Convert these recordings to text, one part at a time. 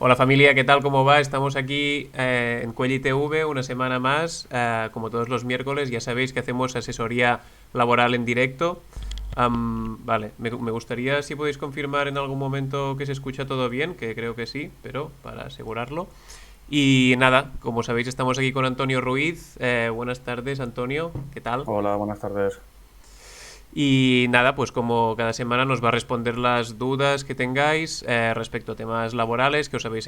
Hola familia, ¿qué tal? ¿Cómo va? Estamos aquí en Cuelli TV una semana más, como todos los miércoles. Ya sabéis que hacemos asesoría laboral en directo. Vale, me gustaría si podéis confirmar en algún momento que se escucha todo bien, que creo que sí, pero para asegurarlo. Y nada, como sabéis estamos aquí con Antonio Ruiz. Buenas tardes, Antonio, ¿qué tal? Hola, buenas tardes. Y nada, pues como cada semana nos va a responder las dudas que tengáis respecto a temas laborales que os hayáis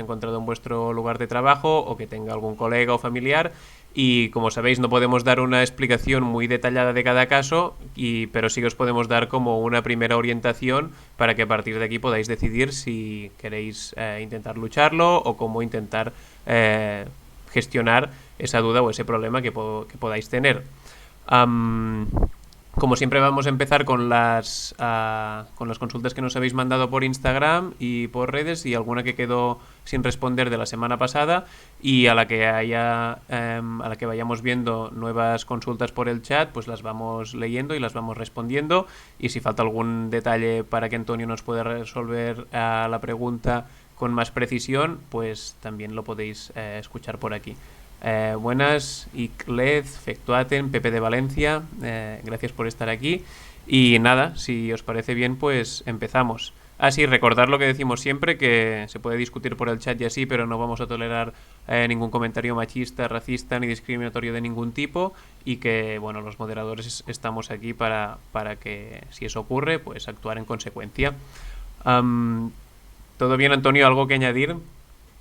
encontrado en vuestro lugar de trabajo o que tenga algún colega o familiar. Y como sabéis, no podemos dar una explicación muy detallada de cada caso, pero sí que os podemos dar como una primera orientación para que a partir de aquí podáis decidir si queréis intentar lucharlo o cómo intentar eh, gestionar esa duda o ese problema que podáis tener. Um, Como siempre vamos a empezar con las consultas que nos habéis mandado por Instagram y por redes y alguna que quedó sin responder de la semana pasada y a la que vayamos viendo nuevas consultas por el chat, pues las vamos leyendo y las vamos respondiendo y si falta algún detalle para que Antonio nos pueda resolver la pregunta con más precisión, pues también lo podéis escuchar por aquí. Buenas, Icled, Fectuaten, Pepe de Valencia, gracias por estar aquí. Y nada, si os parece bien, pues empezamos. Ah, sí, recordar lo que decimos siempre, que se puede discutir por el chat y así, pero no vamos a tolerar ningún comentario machista, racista ni discriminatorio de ningún tipo y que, bueno, los moderadores estamos aquí para que, si eso ocurre, pues actuar en consecuencia. Um, ¿Todo bien, Antonio? ¿Algo que añadir?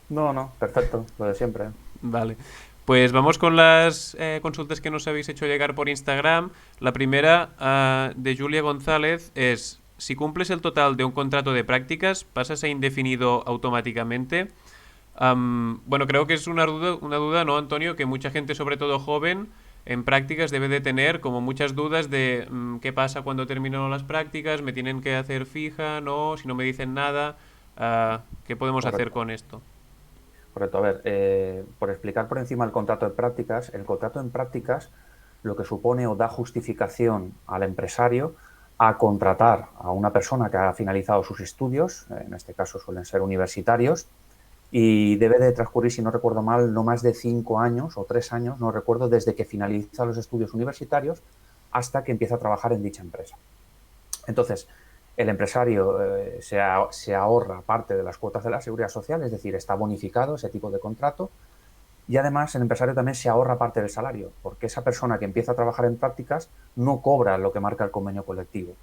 No, no, perfecto, lo de siempre. Vale. Pues vamos con las consultas que nos habéis hecho llegar por Instagram. La primera de Julia González es, si cumples el total de un contrato de prácticas, ¿pasas a indefinido automáticamente? Bueno, creo que es una duda, ¿no, Antonio? Que mucha gente, sobre todo joven, en prácticas debe de tener como muchas dudas de qué pasa cuando termino las prácticas, me tienen que hacer fija, no, si no me dicen nada, ¿qué podemos hacer Correcto, con esto? correcto. A ver, por explicar por encima el contrato de prácticas, el contrato en prácticas lo que supone o da justificación al empresario a contratar a una persona que ha finalizado sus estudios, en este caso suelen ser universitarios, y debe de transcurrir, si no recuerdo mal, no más de 5 años o 3 años, no recuerdo, desde que finaliza los estudios universitarios hasta que empieza a trabajar en dicha empresa. Entonces, el empresario se ahorra parte de las cuotas de la seguridad social, es decir, está bonificado ese tipo de contrato, y además el empresario también se ahorra parte del salario, porque esa persona que empieza a trabajar en prácticas no cobra lo que marca el convenio colectivo.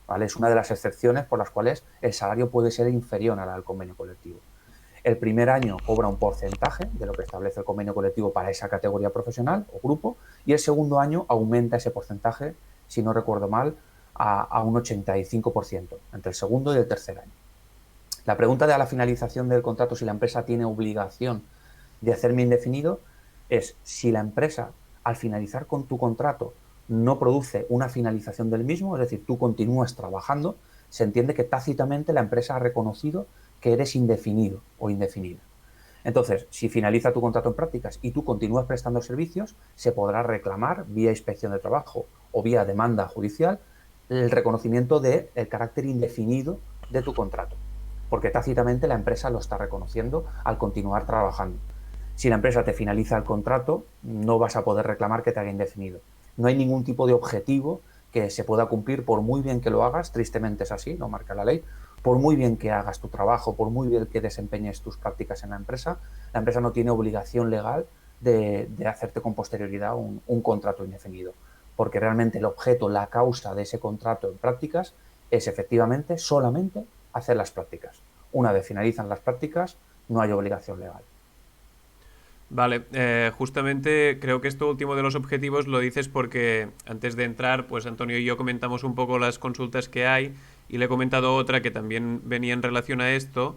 ¿Vale? Es una de las excepciones por las cuales el salario puede ser inferior al convenio colectivo. El primer año cobra un porcentaje de lo que establece el convenio colectivo para esa categoría profesional o grupo y el segundo año aumenta ese porcentaje, si no recuerdo mal, a un 85% entre el segundo y el tercer año. La pregunta de a la finalización del contrato si la empresa tiene obligación de hacerme indefinido es si la empresa al finalizar con tu contrato no produce una finalización del mismo, es decir, tú continúas trabajando, se entiende que tácitamente la empresa ha reconocido que eres indefinido o indefinida. Entonces, si finaliza tu contrato en prácticas y tú continúas prestando servicios, se podrá reclamar vía inspección de trabajo o vía demanda judicial el reconocimiento del carácter indefinido de tu contrato, porque tácitamente la empresa lo está reconociendo al continuar trabajando. Si la empresa te finaliza el contrato, no vas a poder reclamar que te haga indefinido. No hay ningún tipo de objetivo que se pueda cumplir por muy bien que lo hagas, tristemente es así, lo marca la ley, por muy bien que hagas tu trabajo, por muy bien que desempeñes tus prácticas en la empresa no tiene obligación legal de hacerte con posterioridad un contrato indefinido, porque realmente el objeto, la causa de ese contrato en prácticas es efectivamente solamente hacer las prácticas. Una vez finalizan las prácticas, no hay obligación legal. Vale, justamente creo que esto último de los objetivos lo dices porque antes de entrar, pues Antonio y yo comentamos un poco las consultas que hay y le he comentado otra que también venía en relación a esto,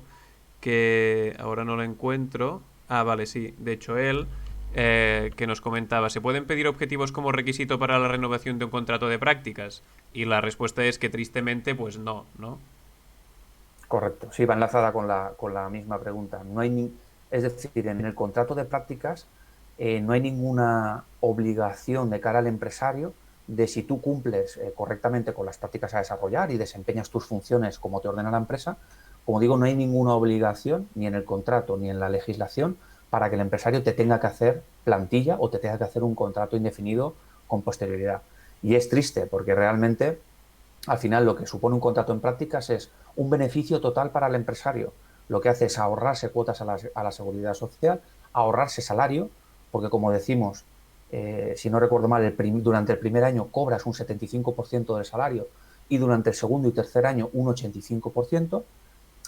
que ahora no la encuentro. Ah, vale, sí, de hecho él, que nos comentaba, ¿se pueden pedir objetivos como requisito para la renovación de un contrato de prácticas? Y la respuesta es que tristemente, pues no, ¿no? Correcto, sí, va enlazada con la misma pregunta. No hay es decir, en el contrato de prácticas no hay ninguna obligación de cara al empresario de si tú cumples correctamente con las prácticas a desarrollar y desempeñas tus funciones como te ordena la empresa, como digo, no hay ninguna obligación ni en el contrato ni en la legislación para que el empresario te tenga que hacer plantilla o te tenga que hacer un contrato indefinido con posterioridad. Y es triste porque realmente al final lo que supone un contrato en prácticas es un beneficio total para el empresario. Lo que hace es ahorrarse cuotas a la seguridad social, ahorrarse salario, porque como decimos, si no recuerdo mal, durante el primer año cobras un 75% del salario y durante el segundo y tercer año un 85%,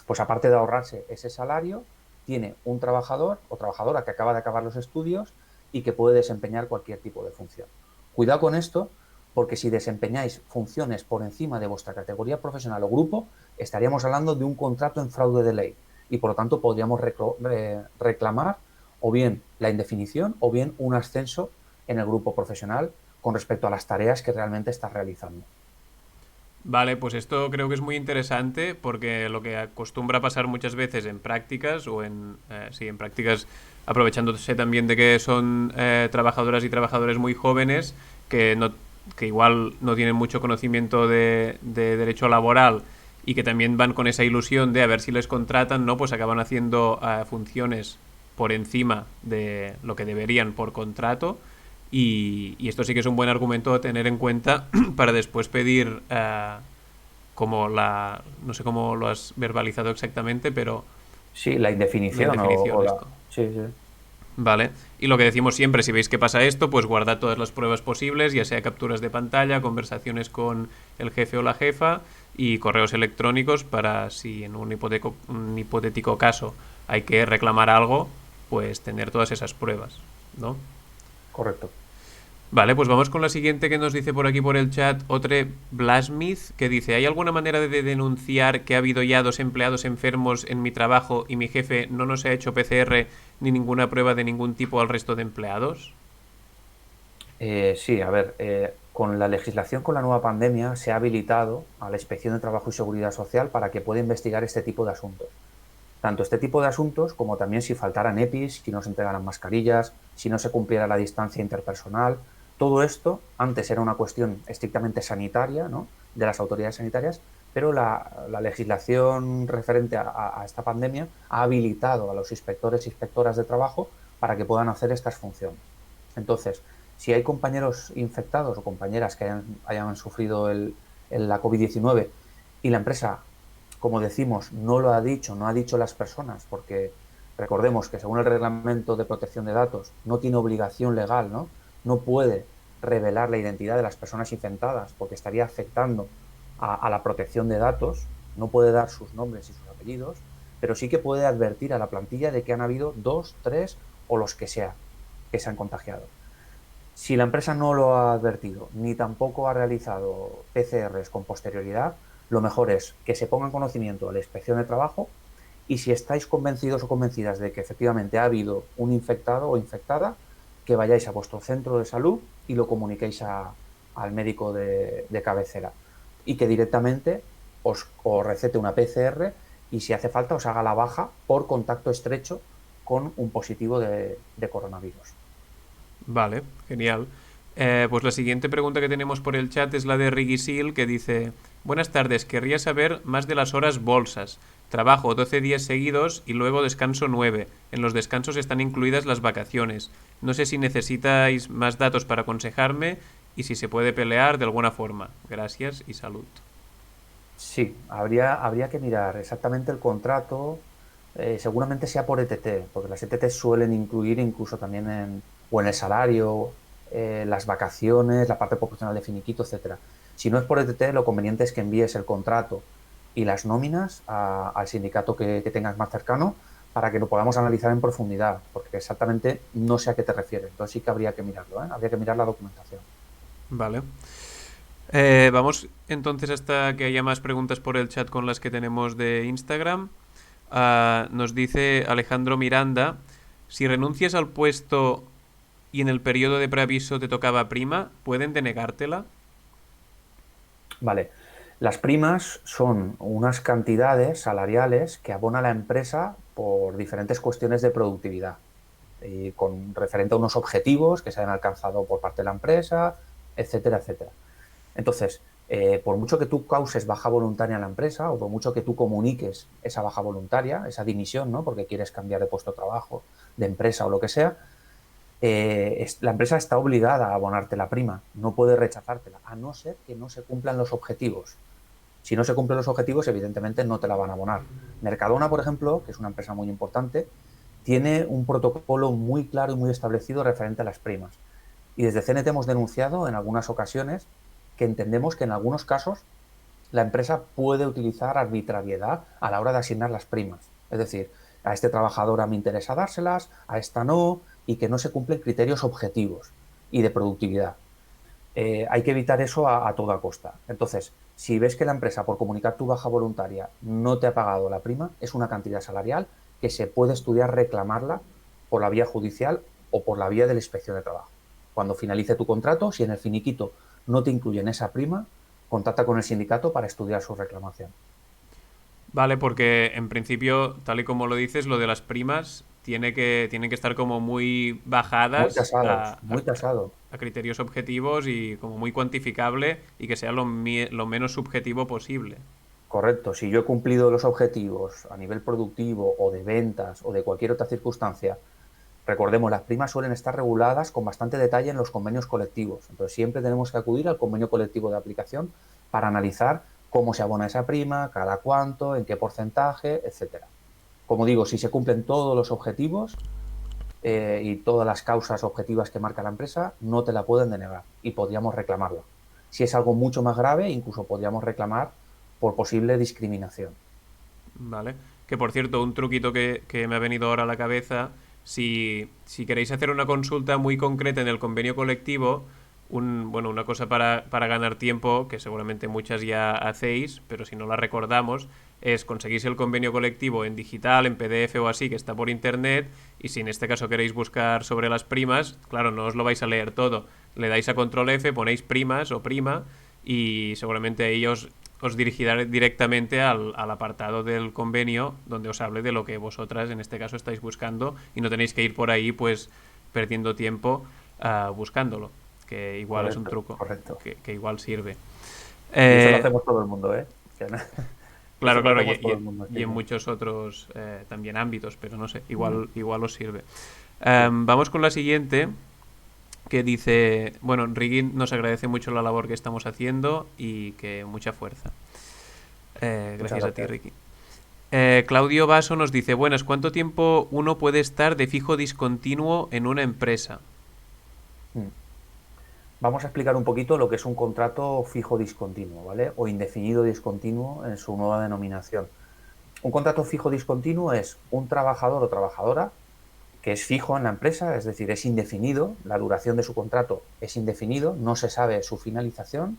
pues aparte de ahorrarse ese salario, tiene un trabajador o trabajadora que acaba de acabar los estudios y que puede desempeñar cualquier tipo de función. Cuidado con esto, porque si desempeñáis funciones por encima de vuestra categoría profesional o grupo, estaríamos hablando de un contrato en fraude de ley y por lo tanto podríamos reclamar o bien la indefinición o bien un ascenso en el grupo profesional con respecto a las tareas que realmente estás realizando. Vale, pues esto creo que es muy interesante porque lo que acostumbra pasar muchas veces en prácticas o sí, en prácticas aprovechándose también de que son trabajadoras y trabajadores muy jóvenes que, no, que igual no tienen mucho conocimiento de derecho laboral y que también van con esa ilusión de a ver si les contratan, ¿no? Pues acaban haciendo funciones por encima de lo que deberían por contrato y esto sí que es un buen argumento a tener en cuenta para después pedir como no sé cómo lo has verbalizado exactamente, pero Sí, la la indefinición indefinición, esto. Sí, sí. Vale. Y lo que decimos siempre, si veis que pasa esto, pues guardad todas las pruebas posibles, ya sea capturas de pantalla, conversaciones con el jefe o la jefa y correos electrónicos para si en un hipotético caso hay que reclamar algo, pues tener todas esas pruebas, ¿no? Correcto. Vale, pues vamos con la siguiente que nos dice por aquí por el chat Otre Blasmith, que dice, ¿hay alguna manera de denunciar que ha habido ya 2 empleados enfermos en mi trabajo y mi jefe no nos ha hecho PCR ni ninguna prueba de ningún tipo al resto de empleados? Sí, a ver, con la legislación, con la nueva pandemia, se ha habilitado a la Inspección de Trabajo y Seguridad Social para que pueda investigar este tipo de asuntos. Tanto este tipo de asuntos como también si faltaran EPIs, si no se entregaran mascarillas, si no se cumpliera la distancia interpersonal. Todo esto antes era una cuestión estrictamente sanitaria, ¿no?, de las autoridades sanitarias, pero la legislación referente a esta pandemia ha habilitado a los inspectores e inspectoras de trabajo para que puedan hacer estas funciones. Entonces, si hay compañeros infectados o compañeras que hayan sufrido la COVID-19 y la empresa, como decimos, no lo ha dicho, no ha dicho las personas, porque recordemos que según el Reglamento de Protección de Datos no tiene obligación legal, ¿no? No puede revelar la identidad de las personas infectadas porque estaría afectando a la protección de datos, no puede dar sus nombres y sus apellidos, pero sí que puede advertir a la plantilla de que han habido 2, 3 o los que sea que se han contagiado. Si la empresa no lo ha advertido ni tampoco ha realizado PCRs con posterioridad, lo mejor es que se ponga en conocimiento a la inspección de trabajo y si estáis convencidos o convencidas de que efectivamente ha habido un infectado o infectada, que vayáis a vuestro centro de salud y lo comuniquéis al médico de cabecera y que directamente os recete una PCR y si hace falta os haga la baja por contacto estrecho con un positivo de coronavirus. Vale, genial. Pues la siguiente pregunta que tenemos por el chat es la de Rigisil, que dice, buenas tardes, querría saber más de las horas bolsas. Trabajo 12 días seguidos y luego descanso 9. En los descansos están incluidas las vacaciones. No sé si necesitáis más datos para aconsejarme y si se puede pelear de alguna forma. Gracias y salud. Sí, habría que mirar exactamente el contrato, seguramente sea por ETT, porque las ETT suelen incluir incluso también o en el salario, las vacaciones, la parte proporcional de finiquito, etcétera. Si no es por ETT, lo conveniente es que envíes el contrato y las nóminas al sindicato que tengas más cercano para que lo podamos analizar en profundidad, porque exactamente no sé a qué te refieres. Entonces sí que habría que mirarlo, ¿eh? Habría que mirar la documentación. Vale. Vamos entonces hasta que haya más preguntas por el chat con las que tenemos de Instagram. Nos dice Alejandro Miranda, si renuncias al puesto y en el periodo de preaviso te tocaba prima, ¿pueden denegártela? Vale. Las primas son unas cantidades salariales que abona la empresa por diferentes cuestiones de productividad y con referente a unos objetivos que se han alcanzado por parte de la empresa, etcétera, etcétera. Entonces, Por mucho que tú causes baja voluntaria en la empresa o por mucho que tú comuniques esa baja voluntaria, esa dimisión, ¿no? Porque quieres cambiar de puesto de trabajo, de empresa o lo que sea, la empresa está obligada a abonarte la prima, no puede rechazártela, a no ser que no se cumplan los objetivos. Si no se cumplen los objetivos, evidentemente no te la van a abonar. Mercadona, por ejemplo, que es una empresa muy importante, tiene un protocolo muy claro y muy establecido referente a las primas. Y desde CNT hemos denunciado en algunas ocasiones que entendemos que en algunos casos la empresa puede utilizar arbitrariedad a la hora de asignar las primas. Es decir, a este trabajador me interesa dárselas, a esta no, y que no se cumplen criterios objetivos y de productividad. Hay que evitar eso a toda costa. Entonces, si ves que la empresa, por comunicar tu baja voluntaria, no te ha pagado la prima, es una cantidad salarial que se puede estudiar reclamarla por la vía judicial o por la vía de la inspección de trabajo. Cuando finalice tu contrato, si en el finiquito no te incluyen esa prima, contacta con el sindicato para estudiar su reclamación. Vale, porque en principio, tal y como lo dices, lo de las primas tienen que estar como muy Muy bajadas tasados, muy tasado. a criterios objetivos y como muy cuantificable y que sea lo menos subjetivo posible. Correcto, si yo he cumplido los objetivos a nivel productivo o de ventas o de cualquier otra circunstancia. Recordemos, las primas suelen estar reguladas con bastante detalle en los convenios colectivos. Entonces, siempre tenemos que acudir al convenio colectivo de aplicación para analizar cómo se abona esa prima, cada cuánto, en qué porcentaje, etcétera. Como digo, si se cumplen todos los objetivos y todas las causas objetivas que marca la empresa, no te la pueden denegar y podríamos reclamarla. Si es algo mucho más grave, incluso podríamos reclamar por posible discriminación. Vale. Que por cierto, un truquito que me ha venido ahora a la cabeza, si queréis hacer una consulta muy concreta en el convenio colectivo, bueno, una cosa para ganar tiempo, que seguramente muchas ya hacéis, pero si no la recordamos, es conseguís el convenio colectivo en digital, en PDF o así, que está por internet, y si en este caso queréis buscar sobre las primas, claro, no os lo vais a leer todo. Le dais a control F, ponéis primas o prima, y seguramente ahí os dirigirá directamente al apartado del convenio donde os hable de lo que vosotras en este caso estáis buscando y no tenéis que ir por ahí pues perdiendo tiempo buscándolo, que igual es un Correcto, truco, correcto. que igual sirve. Y eso lo Eh, hacemos todo el mundo, ¿eh? Que no- claro, Eso lo claro, hacemos todo el mundo, y sí, en sí. muchos otros también ámbitos, pero no sé, Mm, igual os sirve. sí. Vamos con la siguiente, que dice, bueno, Rigin nos agradece mucho la labor que estamos haciendo y que mucha fuerza. Muchas Gracias a ti, gracias. Ricky. Claudio Vaso nos dice, buenas, ¿cuánto tiempo uno puede estar de fijo discontinuo en una empresa? Mm. Vamos a explicar un poquito lo que es un contrato fijo discontinuo, ¿vale? O indefinido discontinuo en su nueva denominación. Un contrato fijo discontinuo es un trabajador o trabajadora que es fijo en la empresa, es decir, es indefinido, la duración de su contrato es indefinido, no se sabe su finalización,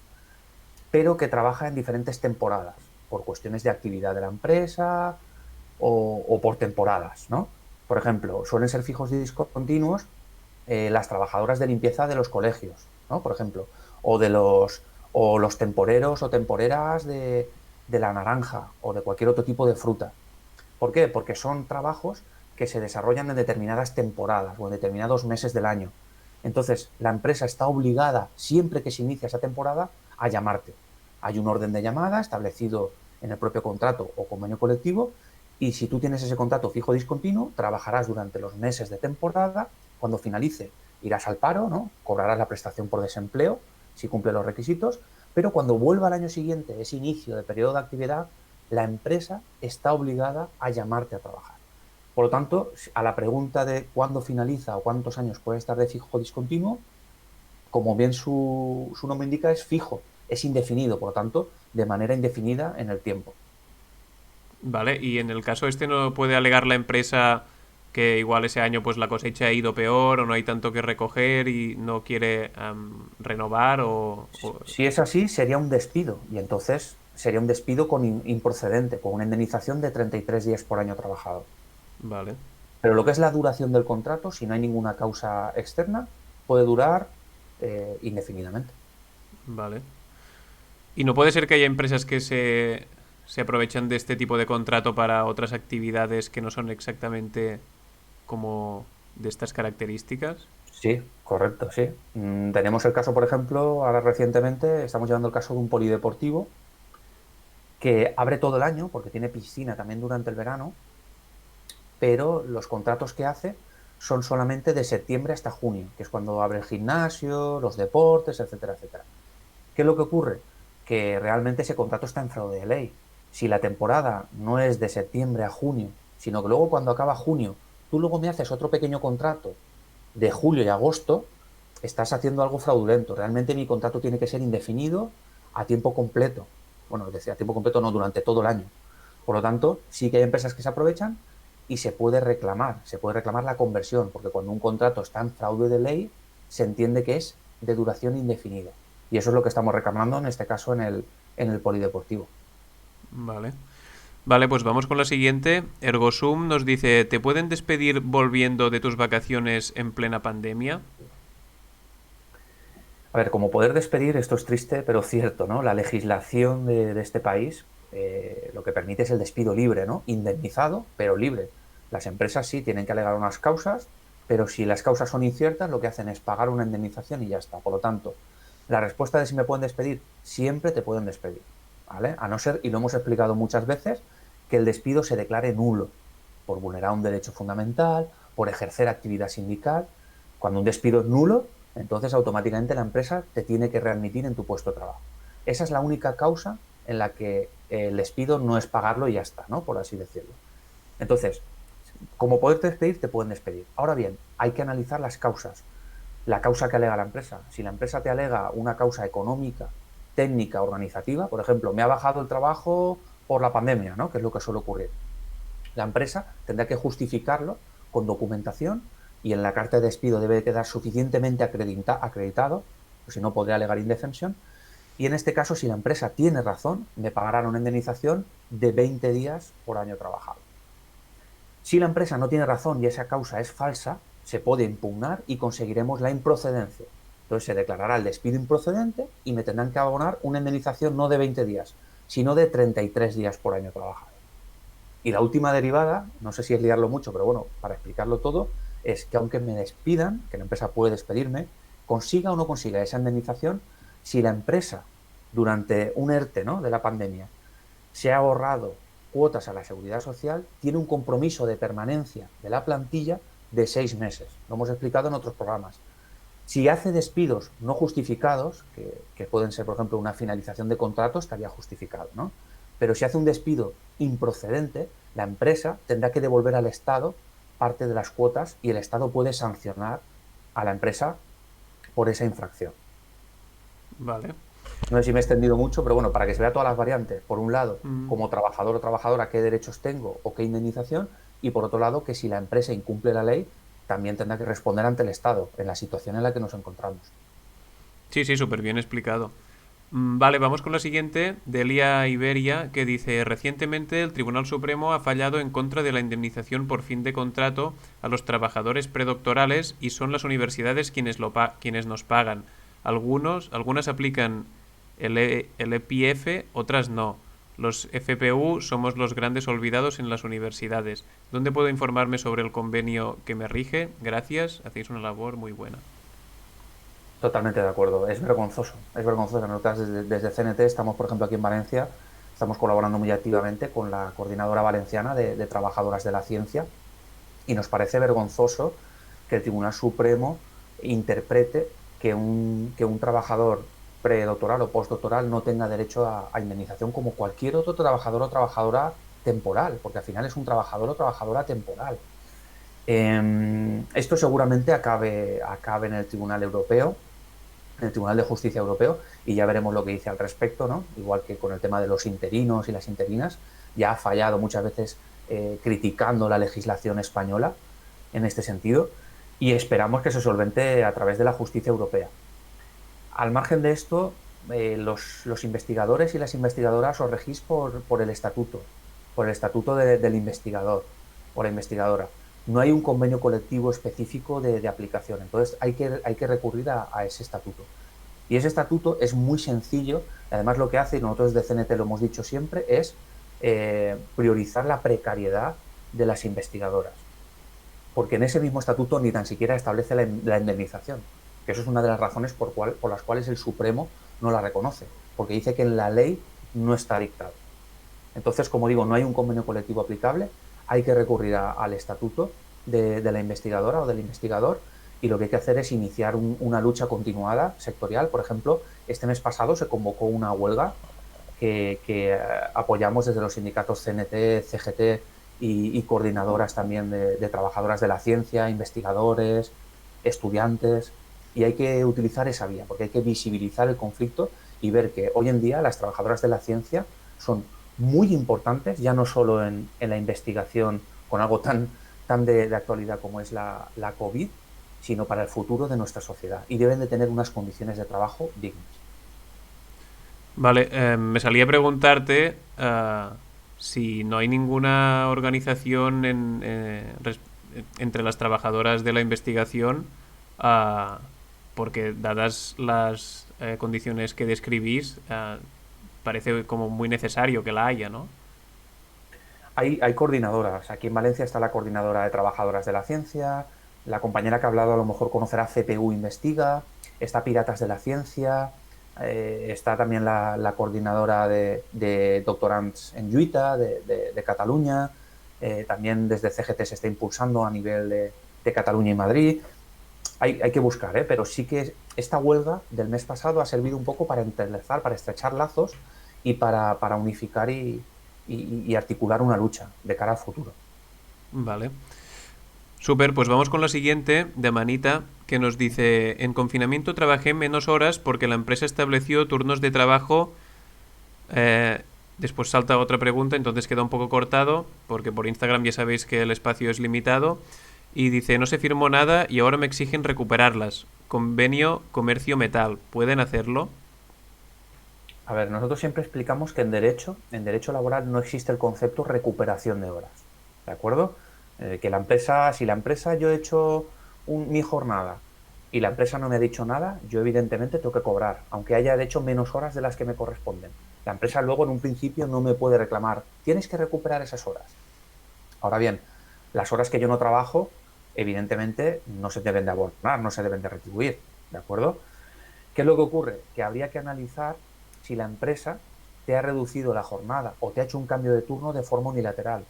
pero que trabaja en diferentes temporadas, por cuestiones de actividad de la empresa o por temporadas, ¿no? Por ejemplo, suelen ser fijos discontinuos las trabajadoras de limpieza de los colegios, ¿no? Por ejemplo, o los temporeros o temporeras de la naranja o de cualquier otro tipo de fruta. ¿Por qué? Porque son trabajos que se desarrollan en determinadas temporadas o en determinados meses del año. Entonces, la empresa está obligada, siempre que se inicia esa temporada, a llamarte. Hay un orden de llamada establecido en el propio contrato o convenio colectivo y si tú tienes ese contrato fijo discontinuo, trabajarás durante los meses de temporada. Cuando finalice, irás al paro, ¿no? Cobrarás la prestación por desempleo si cumple los requisitos, pero cuando vuelva al año siguiente, ese inicio de periodo de actividad, la empresa está obligada a llamarte a trabajar. Por lo tanto, a la pregunta de cuándo finaliza o cuántos años puede estar de fijo discontinuo, como bien su nombre indica, es fijo, es indefinido, por lo tanto, de manera indefinida en el tiempo. Vale, y en el caso este no puede alegar la empresa que igual ese año pues la cosecha ha ido peor o no hay tanto que recoger y no quiere renovar Si es así, sería un despido y entonces sería un despido con improcedente, con una indemnización de 33 días por año trabajado. Vale, Pero lo que es la duración del contrato, si no hay ninguna causa externa, puede durar indefinidamente. vale. Y no puede ser que haya empresas que se aprovechan de este tipo de contrato para otras actividades que no son exactamente como de estas características? Sí, correcto, sí. Tenemos el caso, por ejemplo, ahora recientemente estamos llevando el caso de un polideportivo que abre todo el año porque tiene piscina también durante el verano, pero los contratos que hace son solamente de septiembre hasta junio, que es cuando abre el gimnasio, los deportes, etcétera, etcétera. ¿Qué es lo que ocurre? Que realmente ese contrato está en fraude de ley. Si la temporada no es de septiembre a junio, sino que luego cuando acaba junio, tú luego me haces otro pequeño contrato de julio y agosto, estás haciendo algo fraudulento. Realmente mi contrato tiene que ser indefinido a tiempo completo. Bueno, es decir, a tiempo completo no, durante todo el año. Por lo tanto, sí que hay empresas que se aprovechan y se puede reclamar la conversión, porque cuando un contrato está en fraude de ley, se entiende que es de duración indefinida. Y eso es lo que estamos reclamando en este caso en el polideportivo. Vale. Vale, pues vamos con la siguiente. Ergosum nos dice, ¿te pueden despedir volviendo de tus vacaciones en plena pandemia? A ver, como poder despedir, esto es triste, pero cierto, ¿no? La legislación de este país lo que permite es el despido libre, ¿no? Indemnizado, pero libre. Las empresas sí tienen que alegar unas causas, pero si las causas son inciertas, lo que hacen es pagar una indemnización y ya está. Por lo tanto, la respuesta de si me pueden despedir, siempre te pueden despedir, ¿vale? A no ser, y lo hemos explicado muchas veces, que el despido se declare nulo por vulnerar un derecho fundamental, por ejercer actividad sindical. Cuando un despido es nulo, entonces automáticamente la empresa te tiene que readmitir en tu puesto de trabajo. Esa es la única causa en la que el despido no es pagarlo y ya está, ¿no? Por así decirlo. Entonces, como poder despedir, te pueden despedir. Ahora bien, hay que analizar las causas. La causa que alega la empresa. Si la empresa te alega una causa económica, técnica, organizativa, por ejemplo, me ha bajado el trabajo por la pandemia, ¿no? Que es lo que suele ocurrir. La empresa tendrá que justificarlo con documentación y en la carta de despido debe quedar suficientemente acreditado, pues si no podría alegar indefensión. Y en este caso, si la empresa tiene razón, me pagarán una indemnización de 20 días por año trabajado. Si la empresa no tiene razón y esa causa es falsa, se puede impugnar y conseguiremos la improcedencia. Entonces se declarará el despido improcedente y me tendrán que abonar una indemnización no de 20 días, sino de 33 días por año trabajado. Y la última derivada, no sé si es liarlo mucho, pero bueno, para explicarlo todo, es que aunque me despidan, que la empresa puede despedirme, consiga o no consiga esa indemnización, si la empresa durante un ERTE, ¿no?, de la pandemia se ha ahorrado cuotas a la seguridad social, tiene un compromiso de permanencia de la plantilla de 6 meses. Lo hemos explicado en otros programas. Si hace despidos no justificados, que pueden ser, por ejemplo, una finalización de contrato, estaría justificado, ¿no? Pero si hace un despido improcedente, la empresa tendrá que devolver al Estado parte de las cuotas y el Estado puede sancionar a la empresa por esa infracción. Vale. No sé si me he extendido mucho, pero bueno, para que se vea todas las variantes. Por un lado, Mm. como trabajador o trabajadora, qué derechos tengo o qué indemnización. Y por otro lado, que si la empresa incumple la ley, también tendrá que responder ante el Estado en la situación en la que nos encontramos. Sí, sí, súper bien explicado. Vale, vamos con la siguiente, de Elia Iberia, que dice, recientemente el Tribunal Supremo ha fallado en contra de la indemnización por fin de contrato a los trabajadores predoctorales y son las universidades quienes nos pagan. Algunas aplican el EPF, otras no. Los FPU somos los grandes olvidados en las universidades. ¿Dónde puedo informarme sobre el convenio que me rige? Gracias, hacéis una labor muy buena. Totalmente de acuerdo. Es vergonzoso. Es vergonzoso. Nosotros desde CNT estamos, por ejemplo, aquí en Valencia, estamos colaborando muy activamente con la Coordinadora Valenciana de Trabajadoras de la Ciencia y nos parece vergonzoso que el Tribunal Supremo interprete que un trabajador predoctoral o postdoctoral no tenga derecho a indemnización como cualquier otro trabajador o trabajadora temporal, porque al final es un trabajador o trabajadora temporal. Esto seguramente acabe en el Tribunal Europeo, en el Tribunal de Justicia Europeo, y ya veremos lo que dice al respecto, ¿no? Igual que con el tema de los interinos y las interinas, ya ha fallado muchas veces criticando la legislación española en este sentido, y esperamos que se solvente a través de la justicia europea. Al margen de esto, los investigadores y las investigadoras os regís por el estatuto del investigador o la investigadora. No hay un convenio colectivo específico de aplicación, entonces hay que recurrir a ese estatuto. Y ese estatuto es muy sencillo, además lo que hace, y nosotros de CNT lo hemos dicho siempre, es priorizar la precariedad de las investigadoras. porque en ese mismo estatuto ni tan siquiera establece la indemnización, que eso es una de las razones por las cuales el Supremo no la reconoce, porque dice que en la ley no está dictado. Entonces, como digo, no hay un convenio colectivo aplicable, hay que recurrir al estatuto de la investigadora o del investigador, y lo que hay que hacer es iniciar una lucha continuada sectorial. Por ejemplo, este mes pasado se convocó una huelga que apoyamos desde los sindicatos CNT, CGT y coordinadoras también de trabajadoras de la ciencia, investigadores, estudiantes, y hay que utilizar esa vía, porque hay que visibilizar el conflicto y ver que hoy en día las trabajadoras de la ciencia son muy importantes, ya no solo en la investigación con algo tan de actualidad como es la COVID, sino para el futuro de nuestra sociedad, y deben de tener unas condiciones de trabajo dignas. Vale, me salía a preguntarte si no hay ninguna organización entre las trabajadoras de la investigación, ah, porque dadas las condiciones que describís, parece como muy necesario que la haya, ¿no? Hay coordinadoras. Aquí en Valencia está la coordinadora de trabajadoras de la ciencia, la compañera que ha hablado a lo mejor conocerá CPU Investiga, está Piratas de la Ciencia, está también la coordinadora de doctorants en Lluita, de Cataluña, también desde CGT se está impulsando a nivel de Cataluña y Madrid. Hay que buscar, pero sí que esta huelga del mes pasado ha servido un poco para entrelazar, para estrechar lazos y para unificar y articular una lucha de cara al futuro. Vale. Super, pues vamos con la siguiente de Manita, que nos dice, en confinamiento trabajé menos horas porque la empresa estableció turnos de trabajo. eh, Después salta otra pregunta, entonces queda un poco cortado, porque por Instagram ya sabéis que el espacio es limitado. Y dice, no se firmó nada y ahora me exigen recuperarlas. Convenio comercio metal, ¿pueden hacerlo? A ver, nosotros siempre explicamos que en derecho laboral no existe el concepto recuperación de horas, ¿de acuerdo? Que la empresa, si la empresa yo he hecho mi jornada y la empresa no me ha dicho nada, yo evidentemente tengo que cobrar, aunque haya hecho menos horas de las que me corresponden. La empresa luego en un principio no me puede reclamar, tienes que recuperar esas horas. Ahora bien, las horas que yo no trabajo, evidentemente no se deben de abonar, no se deben de retribuir, ¿de acuerdo? ¿Qué es lo que ocurre? Que habría que analizar si la empresa te ha reducido la jornada o te ha hecho un cambio de turno de forma unilateral.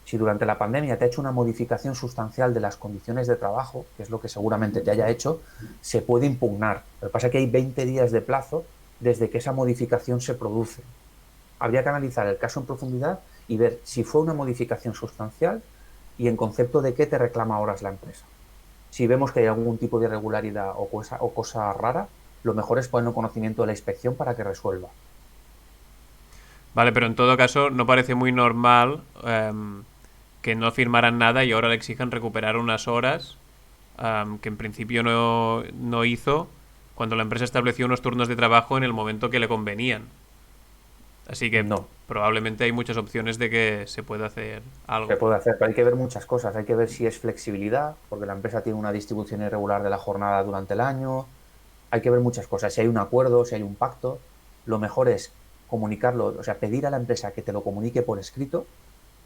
Si durante la pandemia te ha hecho una modificación sustancial de las condiciones de trabajo, que es lo que seguramente te haya hecho, se puede impugnar. Lo que pasa es que hay 20 días de plazo desde que esa modificación se produce. Habría que analizar el caso en profundidad y ver si fue una modificación sustancial y en concepto de qué te reclama horas la empresa. Si vemos que hay algún tipo de irregularidad o cosa rara, lo mejor es ponerlo en conocimiento de la inspección para que resuelva. Vale, pero en todo caso no parece muy normal que no firmaran nada y ahora le exijan recuperar unas horas que en principio no hizo cuando la empresa estableció unos turnos de trabajo en el momento que le convenían. Así que No, probablemente hay muchas opciones de que se pueda hacer se algo. puede hacer, pero hay que ver muchas cosas. Hay que ver si es flexibilidad, porque la empresa tiene una distribución irregular de la jornada durante el año. Hay que ver muchas cosas. Si hay un acuerdo, si hay un pacto, lo mejor es comunicarlo, o sea, pedir a la empresa que te lo comunique por escrito,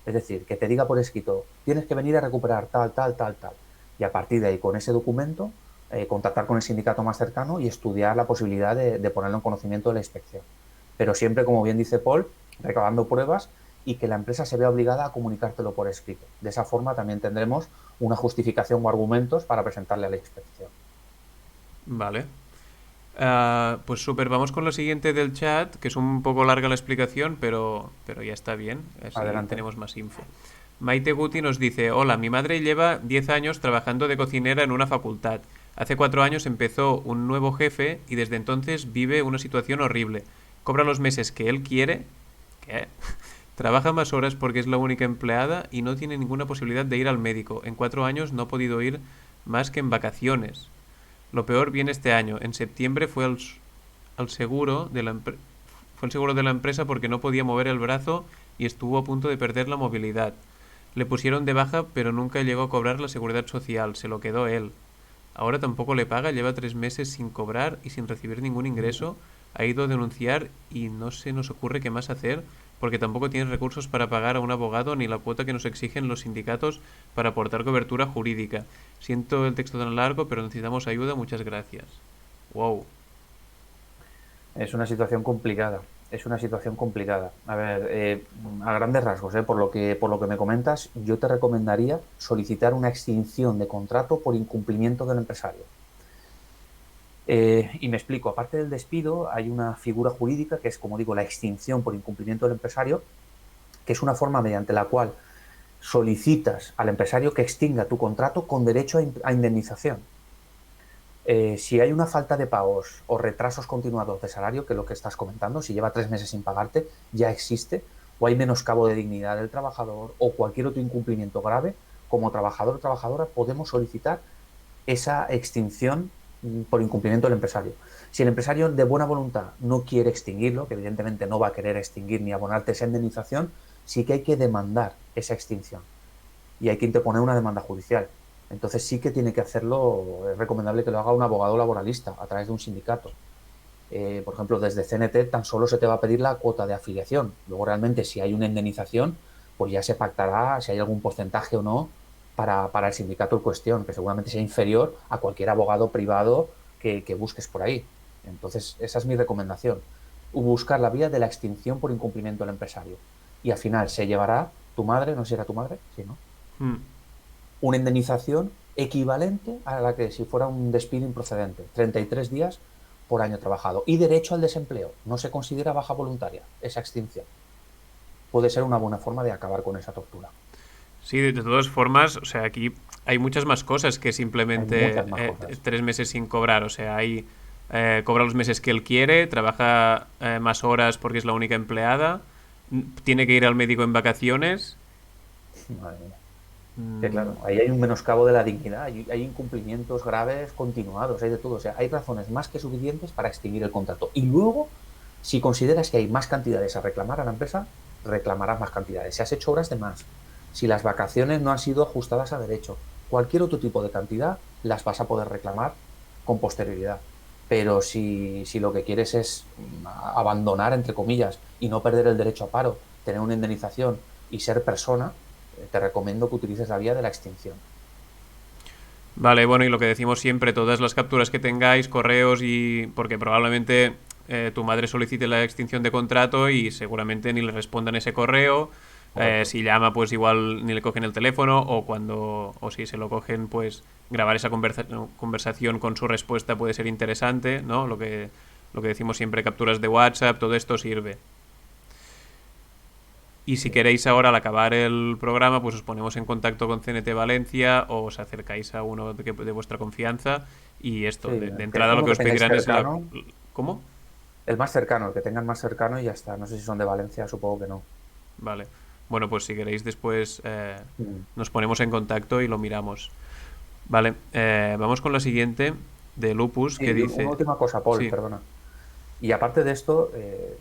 es decir, que te diga por escrito, tienes que venir a recuperar tal, tal, tal, tal. Y a partir de ahí, con ese documento, contactar con el sindicato más cercano y estudiar la posibilidad de ponerlo en conocimiento de la inspección. Pero siempre, como bien dice Paul, recabando pruebas y que la empresa se vea obligada a comunicártelo por escrito. De esa forma también tendremos una justificación o argumentos para presentarle a la inspección. Vale. Pues súper, vamos con lo siguiente del chat, que es un poco larga la explicación, pero ya está bien, así Adelante. tenemos más info. Maite Guti nos dice, hola, mi madre lleva 10 años trabajando de cocinera en una facultad. Hace 4 años empezó un nuevo jefe y desde entonces vive una situación horrible. Cobra los meses que él quiere, ¿qué? Trabaja más horas porque es la única empleada y no tiene ninguna posibilidad de ir al médico. En 4 años no ha podido ir más que en vacaciones. Lo peor viene este año. En septiembre al seguro de fue el seguro de la empresa porque no podía mover el brazo y estuvo a punto de perder la movilidad. Le pusieron de baja, pero nunca llegó a cobrar la seguridad social, se lo quedó él. Ahora tampoco le paga, lleva 3 meses sin cobrar y sin recibir ningún ingreso. Ha ido a denunciar y no se nos ocurre qué más hacer. porque tampoco tienes recursos para pagar a un abogado ni la cuota que nos exigen los sindicatos para aportar cobertura jurídica. Siento el texto tan largo, pero necesitamos ayuda. Muchas gracias. Wow. Es una situación complicada. Es una situación complicada. A ver, a grandes rasgos, por lo que me comentas, yo te recomendaría solicitar una extinción de contrato por incumplimiento del empresario. Y me explico, aparte del despido, hay una figura jurídica que es, como digo, la extinción por incumplimiento del empresario, que es una forma mediante la cual solicitas al empresario que extinga tu contrato con derecho a indemnización. Si hay una falta de pagos o retrasos continuados de salario, que es lo que estás comentando, si lleva 3 meses sin pagarte, ya existe, o hay menoscabo de dignidad del trabajador o cualquier otro incumplimiento grave, como trabajador o trabajadora podemos solicitar esa extinción por incumplimiento del empresario. Si el empresario de buena voluntad no quiere extinguirlo, que evidentemente no va a querer extinguir ni abonarte esa indemnización, sí que hay que demandar esa extinción y hay que interponer una demanda judicial. Entonces sí que tiene que hacerlo, es recomendable que lo haga un abogado laboralista a través de un sindicato. Por ejemplo, desde CNT tan solo se te va a pedir la cuota de afiliación. Luego realmente si hay una indemnización, pues ya se pactará si hay algún porcentaje o no para el sindicato en cuestión, que seguramente sea inferior a cualquier abogado privado que busques por ahí. Entonces esa es mi recomendación. Buscar la vía de la extinción por incumplimiento del empresario. Y al final se llevará tu madre, no sé si era tu madre, sí, ¿no? Una indemnización equivalente a la que si fuera un despido improcedente, 33 días por año trabajado. Y derecho al desempleo, no se considera baja voluntaria, esa extinción. Puede ser una buena forma de acabar con esa tortura. Sí, de todas formas, o sea, aquí hay muchas más cosas que Hay simplemente muchas más cosas. 3 meses sin cobrar. O sea, hay cobra los meses que él quiere, trabaja más horas porque es la única empleada, tiene que ir al médico en vacaciones. Madre mía. Que Mm, claro, ahí hay un menoscabo de la dignidad, hay incumplimientos graves continuados, hay de todo. O sea, hay razones más que suficientes para extinguir el contrato. Y luego, si consideras que hay más cantidades a reclamar a la empresa, reclamarás más cantidades. Si has hecho horas de más, si las vacaciones no han sido ajustadas a derecho, cualquier otro tipo de cantidad las vas a poder reclamar con posterioridad. Pero si lo que quieres es abandonar, entre comillas, y no perder el derecho a paro, tener una indemnización y ser persona, te recomiendo que utilices la vía de la extinción. Vale, bueno, y lo que decimos siempre, todas las capturas que tengáis, correos y... porque probablemente tu madre solicite la extinción de contrato y seguramente ni le respondan ese correo. Correcto. Si llama, pues igual ni le cogen el teléfono o cuando... o si se lo cogen, pues grabar esa conversación con su respuesta puede ser interesante, ¿no? Lo que decimos siempre, capturas de WhatsApp, todo esto sirve. Y si Sí. queréis ahora al acabar el programa, pues os ponemos en contacto con CNT Valencia o os acercáis a uno de vuestra confianza y esto, Sí, de que entrada lo uno que que os tengáis pedirán es la... cercano, ¿Cómo? el más cercano, el que tengan más cercano y ya está. No sé si son de Valencia, supongo que no. Vale. Bueno, pues si queréis después Mm. nos ponemos en contacto y lo miramos. Vale, vamos con la siguiente de Lupus que Sí, y una dice... última cosa, Paul, Sí, perdona. Y aparte de esto,